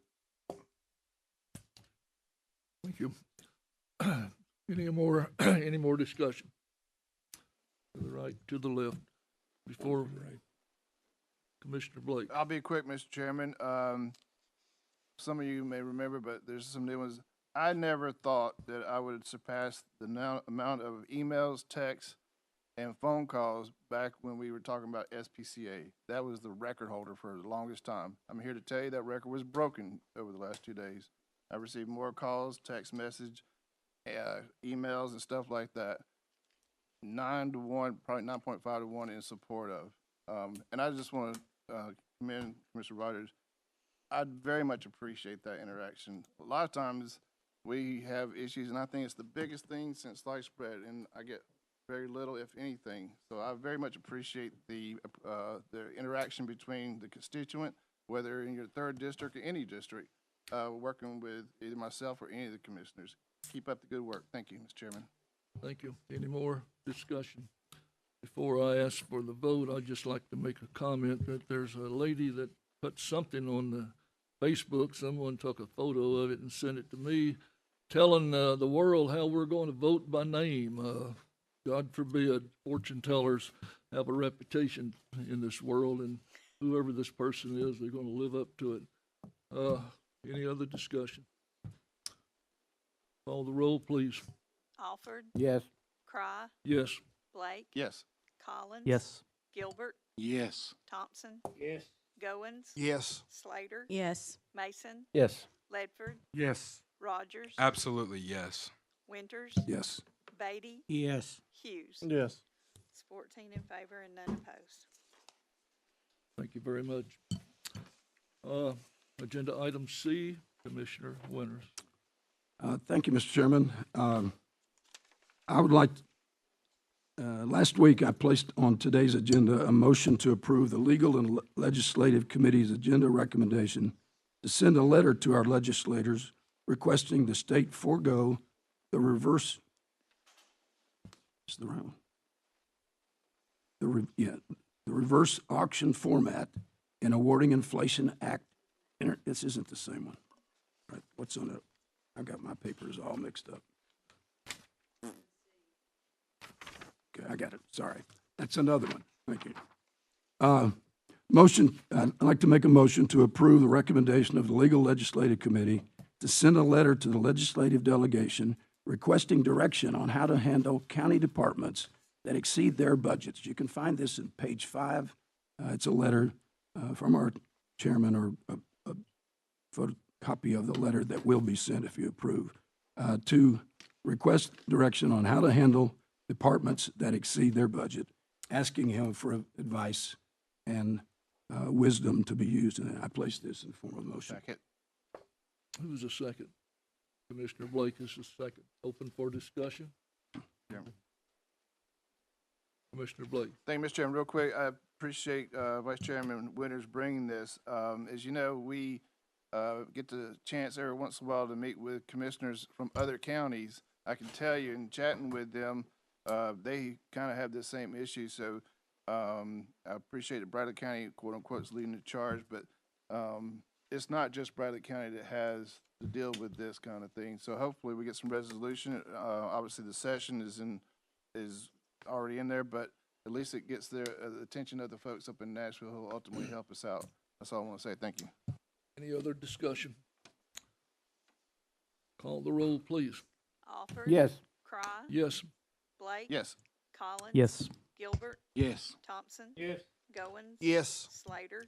Thank you. Any more discussion? To the right, to the left, before Commissioner Blake. I'll be quick, Mr. Chairman. Some of you may remember, but there's some new ones. I never thought that I would surpass the amount of emails, texts, and phone calls back when we were talking about SPCA. That was the record holder for the longest time. I'm here to tell you that record was broken over the last 2 days. I received more calls, text message, emails, and stuff like that. 9 to 1, probably 9.5 to 1 in support of. And I just want to commend Mr. Rogers. I very much appreciate that interaction. A lot of times we have issues, and I think it's the biggest thing since sliced bread, and I get very little, if anything. So I very much appreciate the interaction between the constituent, whether in your 3rd district or any district, working with either myself or any of the commissioners. Keep up the good work. Thank you, Mr. Chairman. Thank you. Any more discussion? Before I ask for the vote, I'd just like to make a comment that there's a lady that put something on the Facebook. Someone took a photo of it and sent it to me, telling the world how we're going to vote by name. God forbid fortune tellers have a reputation in this world, and whoever this person is, they're going to live up to it. Any other discussion? Call the roll, please. Alford, Yes. Cry, Yes. Blake, Yes. Collins. Yes. Gilbert, Yes. Thompson, Yes. Goins, Yes. Slater, Yes. Mason, Yes. Ledford, Yes. Rogers, Absolutely, yes. Winters, Yes. Beatty, Yes. Hughes. Yes. It's 14 in favor and none opposed. Thank you very much. Agenda item C, Commissioner Winters. Thank you, Mr. Chairman. I would like, last week I placed on today's agenda a motion to approve the Legal and Legislative Committee's agenda recommendation to send a letter to our legislators requesting the state forego the reverse, is the right one? The reverse auction format in awarding Inflation Act. This isn't the same one. Right, what's on it? I got my papers all mixed up. Okay, I got it. Sorry. That's another one. Thank you. Motion, I'd like to make a motion to approve the recommendation of the Legal Legislative Committee to send a letter to the legislative delegation requesting direction on how to handle county departments that exceed their budgets. You can find this in page 5. It's a letter from our Chairman, or a photocopy of the letter that will be sent if you approve, to request direction on how to handle departments that exceed their budget, asking him for advice and wisdom to be used in it. I place this in the form of a motion. Second. Who's the second? Commissioner Blake is the second. Open for discussion. Chairman. Commissioner Blake. Thank you, Mr. Chairman. Real quick, I appreciate Vice Chairman Winters bringing this. As you know, we get the chance every once in a while to meet with commissioners from other counties. I can tell you, in chatting with them, they kind of have the same issue. So I appreciate that Bradley County, quote unquote, is leading the charge, but it's not just Bradley County that has to deal with this kind of thing. So hopefully we get some resolution. Obviously, the session is already in there, but at least it gets the attention of the folks up in Nashville who will ultimately help us out. That's all I want to say. Thank you. Any other discussion? Call the roll, please. Alford. Yes. Cry. Yes. Blake. Yes. Collins. Yes. Gilbert. Yes. Thompson. Yes. Goins. Yes. Slater.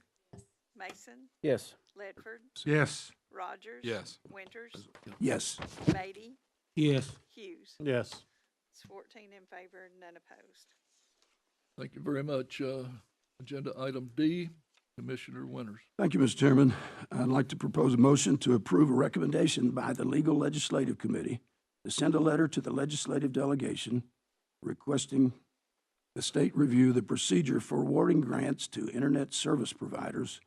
Mason. Yes. Ledford. Yes. Rogers. Yes. Winters. Yes. Beatty. Yes. Hughes. Yes. It's 14 in favor, none opposed. Thank you very much. Agenda item D, Commissioner Winters. Thank you, Mr. Chairman. I'd like to propose a motion to approve a recommendation by the Legal Legislative Committee to send a letter to the legislative delegation requesting the state review the procedure for awarding grants to internet service providers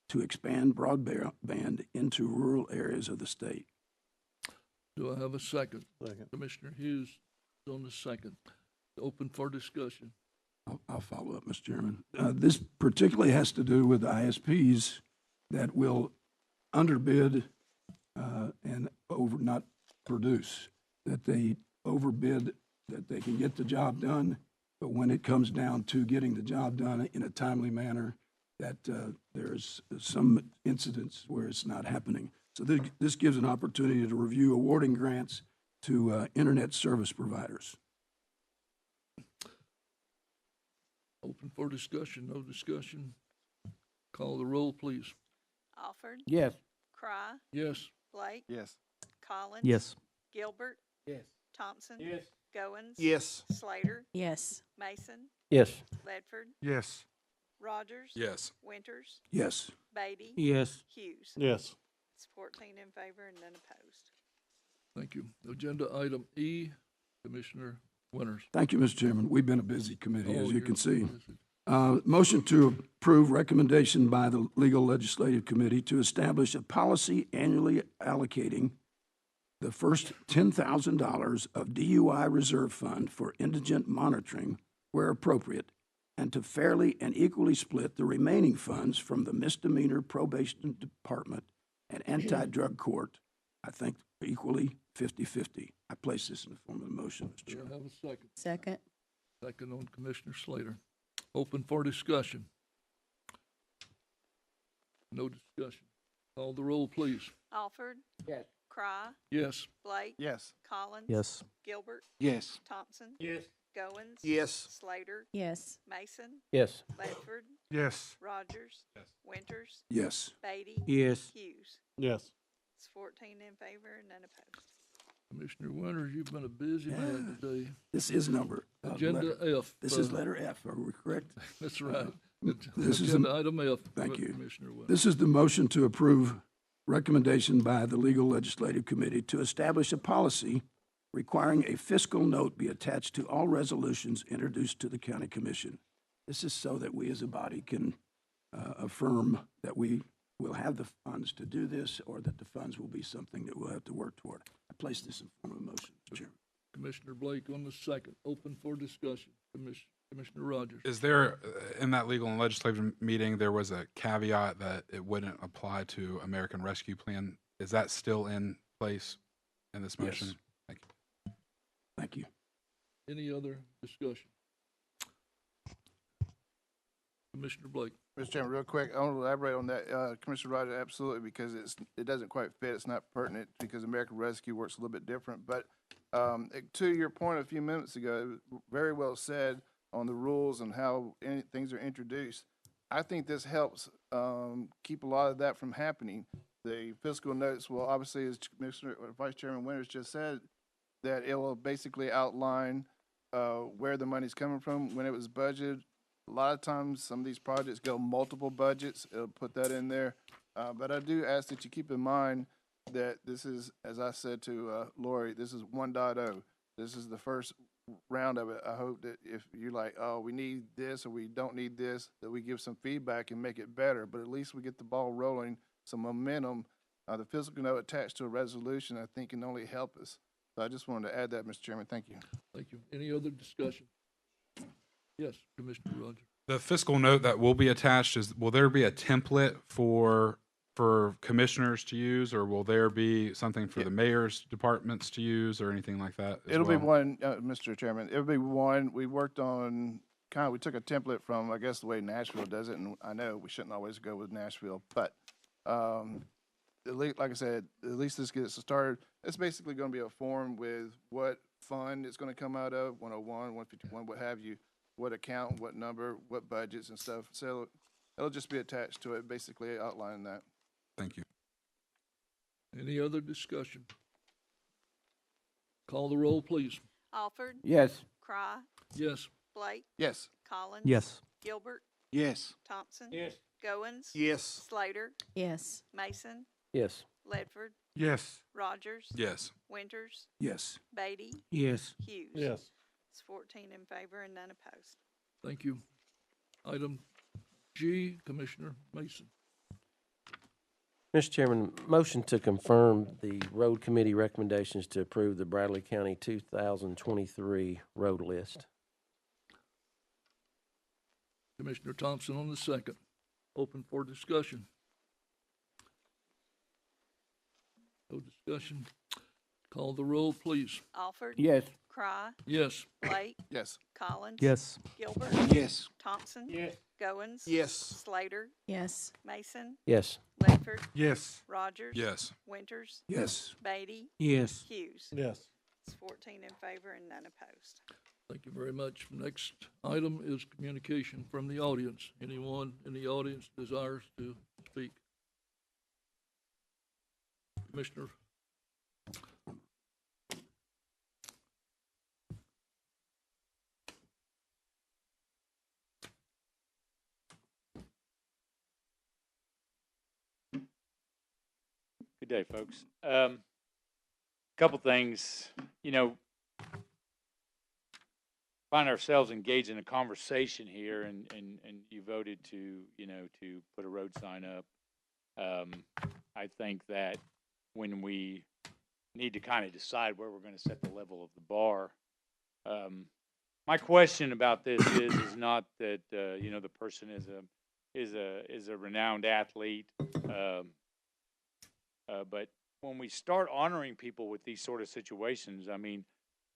to expand broadband into rural areas of the state. Do I have a second? Second. Commissioner Hughes is on the second. Open for discussion. I'll follow up, Mr. Chairman. This particularly has to do with ISPs that will underbid and not produce, that they overbid, that they can get the job done, but when it comes down to getting the job done in a timely manner, that there's some incidents where it's not happening. So this gives an opportunity to review awarding grants to internet service providers. Open for discussion. No discussion. Call the roll, please. Alford. Yes. Cry. Yes. Blake. Yes. Collins. Yes. Gilbert. Yes. Thompson. Yes. Goins. Yes. Slater. Yes. Mason. Yes. Ledford. Yes. Rogers. Yes. Winters. Yes. Beatty. Yes. Hughes. Yes. It's 14 in favor and none opposed. Thank you. Agenda item E, Commissioner Winters. Thank you, Mr. Chairman. We've been a busy committee, as you you're can see. busy. Motion to approve recommendation by the Legal Legislative Committee to establish a policy annually allocating the first $10,000 of DUI reserve fund for indigent monitoring where appropriate, and to fairly and equally split the remaining funds from the misdemeanor probation department and anti-drug court, I think equally 50-50. I place this in the form of a motion, Mr. Do Chairman. I have a second? Second. Second on Commissioner Slater. Open for discussion. No discussion. Call the roll, please. Alford. Yes. Cry. Yes. Blake. Yes. Collins. Yes. Gilbert. Yes. Thompson. Yes. Goins. Yes. Slater. Yes. Mason. Yes. Ledford. Yes. Rogers. Yes. Winters. Yes. Beatty. Yes. Hughes. Yes. It's 14 in favor and none opposed. Commissioner Winters, you've been a busy man today. This is number. Agenda F. This is letter F, are we correct? That's right. This is Agenda item F. Thank you. Commissioner Winters. This is the motion to approve recommendation by the Legal Legislative Committee to establish a policy requiring a fiscal note be attached to all resolutions introduced to the county commission. This is so that we as a body can affirm that we will have the funds to do this, or that the funds will be something that we'll have to work toward. I place this in form of a motion, Mr. Chairman. Commissioner Blake on the second. Open for discussion. Commissioner Rogers. Is there, in that legal and legislative meeting, there was a caveat that it wouldn't apply to American Rescue Plan? Is that still in place in this motion? Yes. Thank you. Thank you. Any other discussion? Commissioner Blake. Mr. Chairman, real quick, I want to elaborate on that, Commissioner Rogers, absolutely, because it doesn't quite fit, it's not pertinent, because American Rescue works a little bit different, but to your point a few minutes ago, it was very well said on the rules and how things are introduced. I think this helps keep a lot of that from happening. The fiscal notes will obviously, as Commissioner or Vice Chairman Winters just said, that it will basically outline where the money's coming from, when it was budgeted. A lot of times, some of these projects go multiple budgets. It'll put that in there. But I do ask that you keep in mind that this is, as I said to Lori, this is 1.0. This is the first round of it. I hope that if you're like, oh, we need this or we don't need this, that we give some feedback and make it better. But at least we get the ball rolling, some momentum. The fiscal note attached to a resolution, I think, can only help us. So I just wanted to add that, Mr. Chairman. Thank you. Thank you. Any other discussion? Yes, Commissioner Rogers. The fiscal note that will be attached will there be a template for commissioners to use, or will there be something for the mayor's departments to use, or anything like that? It'll be one, Mr. Chairman. It'll be one. We worked on we took a template from, I guess, the way Nashville does it, and I know we shouldn't always go with Nashville, but like I said, at least this gets started. It's basically going to be a form with what fund it's going to come out of, 101, 151, what have you, what account, what number, what budgets and stuff. So it'll just be attached to it, basically outlining that. Thank you. Any other discussion? Call the roll, please. Alford, Yes. Cry, Yes. Blake, Yes. Collins. Yes. Gilbert, Yes. Thompson. Yes. Goins. Yes. Slater, Yes. Mason, Yes. Ledford, Yes. Rogers. Yes. Winters, Yes. Beatty, Yes. Hughes. Yes. It's 14 in favor and none opposed. Thank you. Item G, Commissioner Mason. Mr. Chairman, motion to confirm the road committee recommendations to approve the Bradley County 2023 road list. Commissioner Thompson on the second. Open for discussion. No discussion. Call the roll, please. Alford. Yes. Cry, Yes. Blake, Yes. Collins. Yes. Gilbert, Yes. Thompson. Yes. Goins. Yes. Slater, Yes. Mason, Yes. Ledford, Yes. Rogers. Yes. Winters, Yes. Beatty, Yes. Hughes. Yes. It's 14 in favor and none opposed. Thank you very much. Next item is communication from the audience. Anyone in the audience desires to speak? Commissioner? Good day, folks. Couple things, find ourselves engaged in a conversation here, and you voted to put a road sign up. I think that when we need to kind of decide where we're going to set the level of the bar, my question about this is not that the person is a renowned athlete, but when we start honoring people with these sort of situations, I mean,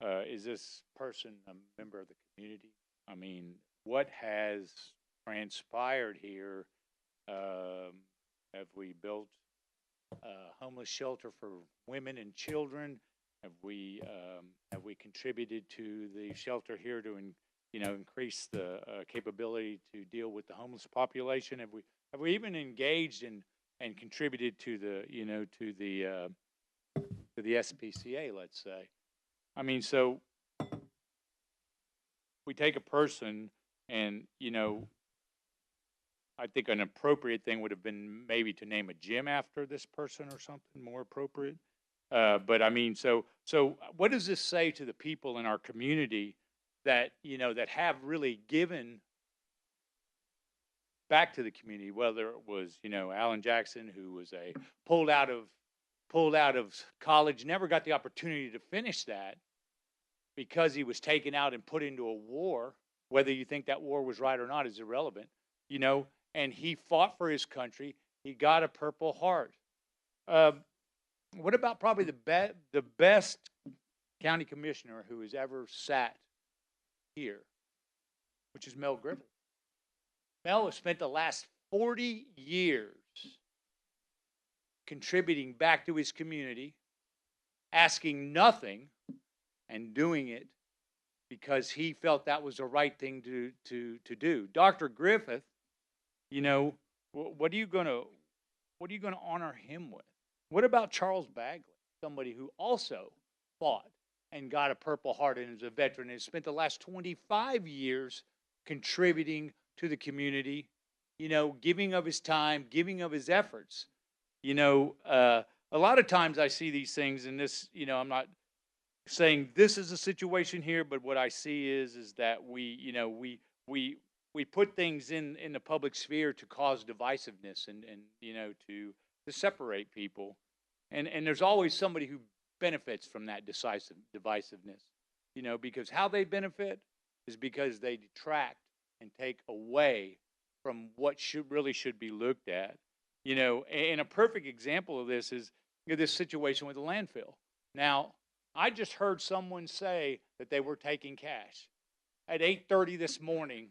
is this person a member of the community? I mean, what has transpired here? Have we built a homeless shelter for women and children? Have we contributed to the shelter here to increase the capability to deal with the homeless population? Have we even engaged in and contributed to the SPCA, let's say? I mean, so we take a person, and I think an appropriate thing would have been maybe to name a gym after this person or something more appropriate. But I mean, so what does this say to the people in our community that that have really given back to the community? Whether it was Alan Jackson, who was pulled out of college, never got the opportunity to finish that because he was taken out and put into a war. Whether you think that war was right or not is irrelevant, and he fought for his country. He got a Purple Heart. What about probably the best county commissioner who has ever sat here, which is Mel Griffith? Mel has spent the last 40 years contributing back to his community, asking nothing and doing it because he felt that was the right thing to do. Dr. Griffith, What are you gonna honor him with? What about Charles Bagley, somebody who also fought and got a Purple Heart and is a veteran and has spent the last 25 years contributing to the community, you know, giving of his time, giving of his efforts. You know, a lot of times I see these things, and this, you know, I'm not saying this is a situation here, but what I see is that we put things in the public sphere to cause divisiveness and you know, to separate people. And there's always somebody who benefits from that divisiveness, you know, because how they benefit is because they detract and take away from what should be looked at. You know, and a perfect example of this is, you know, this situation with the landfill. Now, I just heard someone say that they were taking cash. At 8:30 this morning,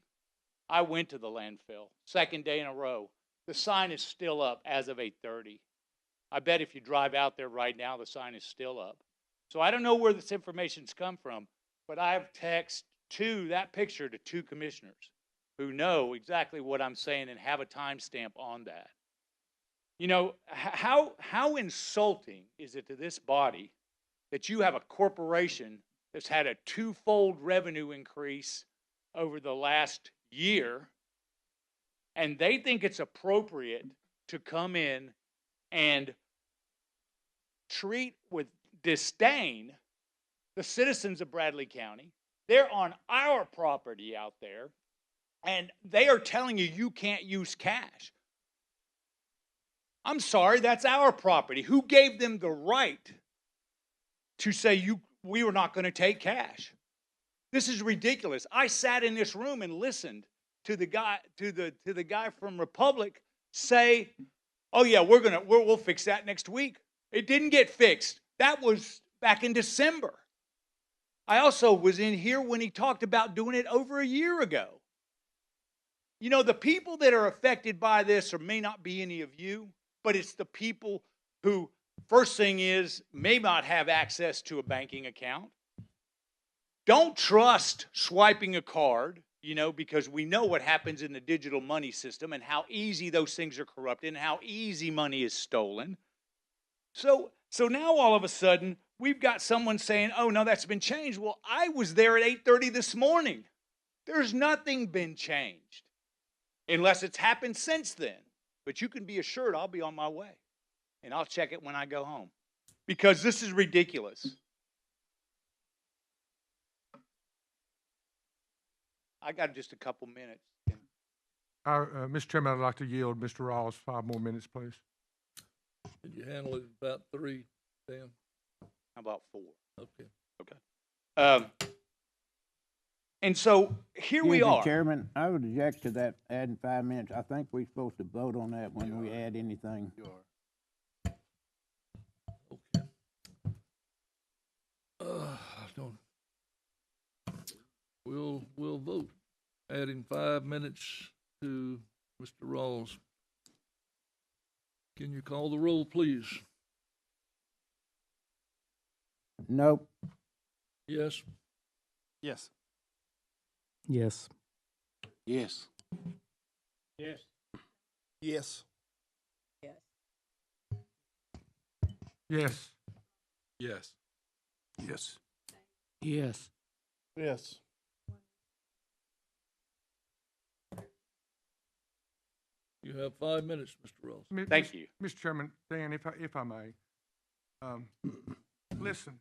I went to the landfill, second day in a row. The sign is still up as of 8:30. I bet if you drive out there right now, the sign is still up. So I don't know where this information's come from, but I've texted that picture to 2 commissioners who know exactly what I'm saying and have a timestamp on that. You know, how insulting is it to this body that you have a corporation that's had a 2-fold revenue increase over the last year, and they think it's appropriate to come in and treat with disdain the citizens of Bradley County. They're on our property out there, and they are telling you can't use cash. I'm sorry, that's our property. Who gave them the right to say we were not going to take cash? This is ridiculous. I sat in this room and listened to the guy from Republic say, "Oh yeah, we'll fix that next week." It didn't get fixed. That was back in December. I also was in here when he talked about doing it over a year ago. You know, the people that are affected by this may not be any of you, but it's the people who, first thing is, may not have access to a banking account. Don't trust swiping a card, you know, because we know what happens in the digital money system and how easy those things are corrupted and how easy money is stolen. So now all of a sudden, we've got someone saying, "Oh, no, that's been changed." Well, I was there at 8:30 this morning. There's nothing been changed unless it's happened since then. But you can be assured I'll be on my way, and I'll check it when I go home, because this is ridiculous. I got just a couple minutes. Mr. Chairman, I'd like to yield Mr. Rawls 5 more minutes, please. Did you handle it about 3, Dan? How about 4? Okay. And so here we Excuse me, are. Chairman, I would object to that adding 5 minutes. I think we're supposed to vote on that when we add anything. You are. Okay. I don't. We'll vote. Adding 5 minutes to Mr. Rawls. Can you call the roll, please? Nope. Yes. Yes. Yes. Yes. Yes. Yes. Yes. Yes. Yes. Yes. Yes. You have 5 minutes, Mr. Rawls. Thank you. Mr. Chairman, Dan, if I may, listen,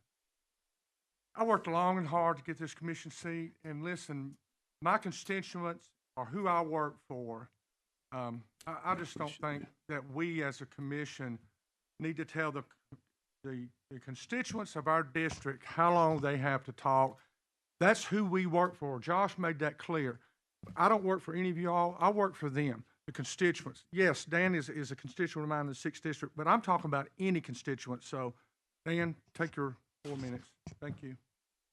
I worked long and hard to get this commission seat, and listen, my constituents are who I work for. I just don't think that we as a commission need to tell the constituents of our district how long they have to talk. That's who we work for. Josh made that clear. I don't work for any of y'all. I work for them, the constituents. Yes, Dan is a constituent of mine in the 6th district, but I'm talking about any constituent. So, Dan, take your 4 minutes. Thank you.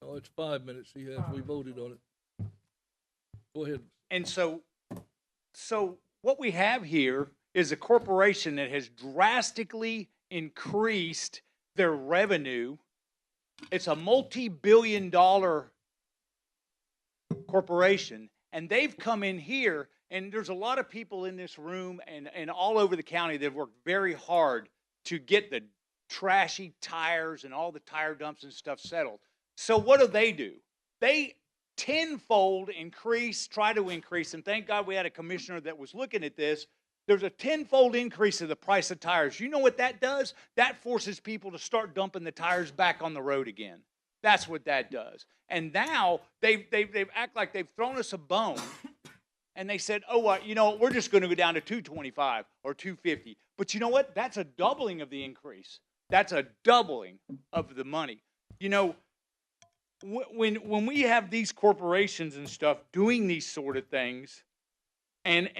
Oh, it's 5 minutes. He has. We voted on it. Go ahead. And so what we have here is a corporation that has drastically increased their revenue. It's a multi-billion-dollar corporation, and they've come in here and there's a lot of people in this room and all over the county that have worked very hard to get the trashy tires and all the tire dumps and stuff settled. So what do? They tenfold try to increase, and thank God we had a commissioner that was looking at this. There's a tenfold increase of the price of tires. You know what that does? That forces people to start dumping the tires back on the road again. That's what that does. And now they've act like they've thrown us a bone, and they said, "Oh, we're just going to go down to $225 or $250." But you know what? That's a doubling of the increase. That's a doubling of the money. You know, when we have these corporations and stuff doing these sort of things, and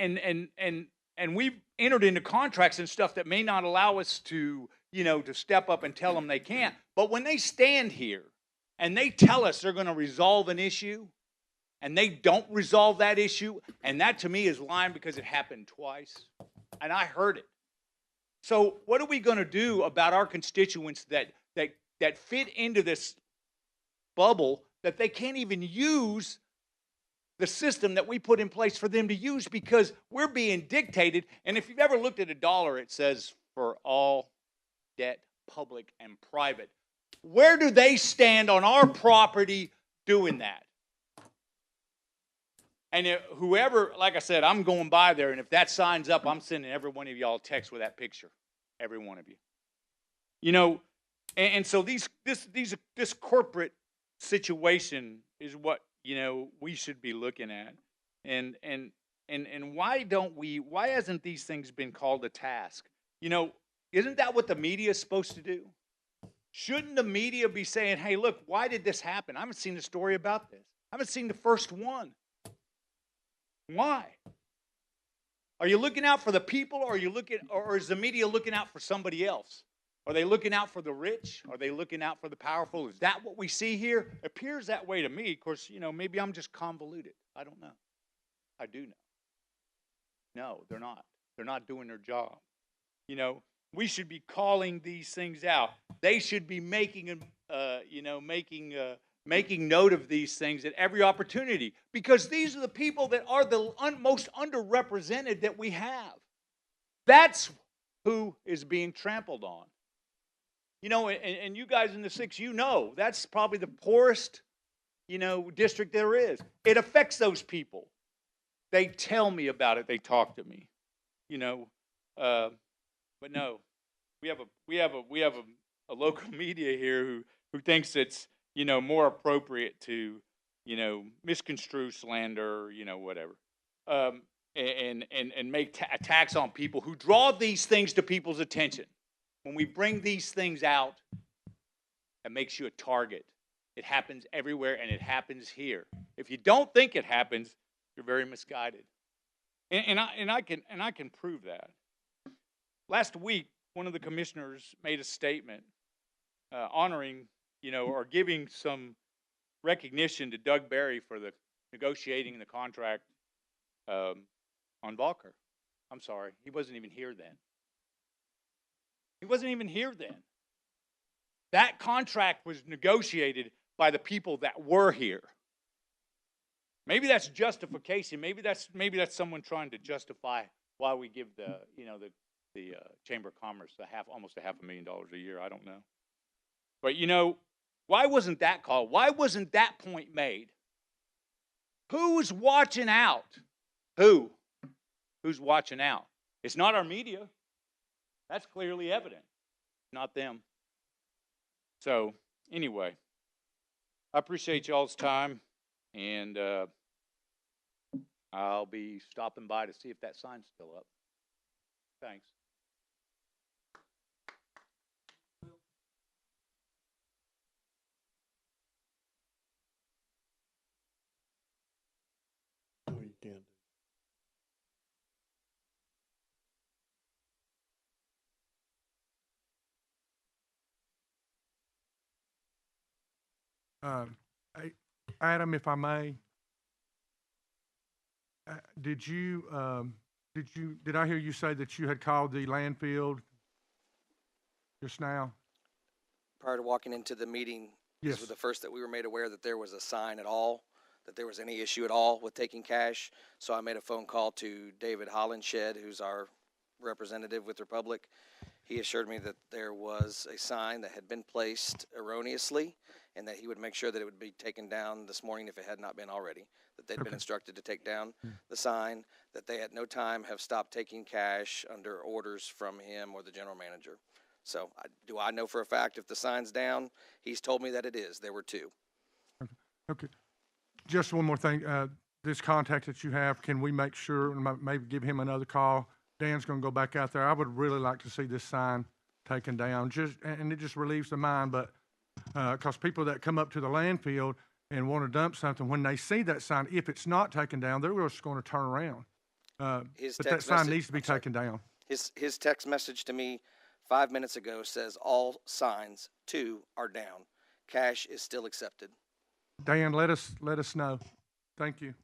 we've entered into contracts and stuff that may not allow us to, to step up and tell them they can't. But when they stand here and they tell us they're going to resolve an issue, and they don't resolve that issue, and that to me is lying because it happened twice, and I heard it. So what are we going to do about our constituents that fit into this bubble that they can't even use the system that we put in place for them to use because we're being dictated? And if you've ever looked at a dollar, it says for all debt, public and private. Where do they stand on our property doing that? And whoever, like I said, I'm going by there, and if that sign's up, I'm sending every one of y'all a text with that picture. Every one of you. And so this corporate situation is what, we should be looking at. And why hasn't these things been called a task? Isn't that what the media is supposed to do? Shouldn't the media be saying, hey, look, why did this happen? I haven't seen a story about this. I haven't seen the first one. Why? Are you looking out for the people, or or is the media looking out for somebody else? Are they looking out for the rich? Are they looking out for the powerful? Is that what we see here? It appears that way to me. Of course, maybe I'm just convoluted. I don't know. I do know. No, they're not. They're not doing their job. We should be calling these things out. They should be making note of these things at every opportunity, because these are the people that are the most underrepresented that we have. That's who is being trampled on. And you guys in the 6, that's probably the poorest, district there is. It affects those people. They tell me about it. They talk to me, but no, we have a local media here who thinks it's, more appropriate to, misconstrue slander, whatever, and make attacks on people who draw these things to people's attention. When we bring these things out, it makes you a target. It happens everywhere, and it happens here. If you don't think it happens, you're very misguided. And I can prove that. Last week, one of the commissioners made a statement honoring, or giving some recognition to Doug Barry for the negotiating the contract on Volker. I'm sorry, he wasn't even here then. He wasn't even here then. That contract was negotiated by the people that were here. Maybe that's justification. Maybe that's someone trying to justify why we give the Chamber of Commerce almost $500,000 a year. I don't know. But why wasn't that called? Why wasn't that point made? Who's watching out? Who's watching out? It's not our media. That's clearly evident. Not them. So, anyway, I appreciate y'all's time, and I'll be stopping by to see if that sign's still up. Thanks. No, you can't. Adam, if I may, did I hear you say that you had called the landfill just now? Prior to walking into the meeting, Yes. this was the first that we were made aware that there was a sign at all that there was any issue at all with taking cash. So I made a phone call to David Hollenshed, who's our representative with Republic. He assured me that there was a sign that had been placed erroneously and that he would make sure that it would be taken down this morning if it had not been already, that they'd been instructed to take down the sign, that they at no time have stopped taking cash under orders from him or the general manager. So do I know for a fact if the sign's down? He's told me that it is. There were two. Okay. Just one more thing. This contact that you have, can we make sure, and maybe give him another call? Dan's gonna go back out there. I would really like to see this sign taken down, and it just relieves the mind, but, cause people that come up to the landfill and wanna dump something, when they see that sign, if it's not taken down, they're just gonna turn around. But that sign needs to be taken down. His text message to me 5 minutes ago says all signs, 2, are down. Cash is still accepted. Dan, let us know. Thank you.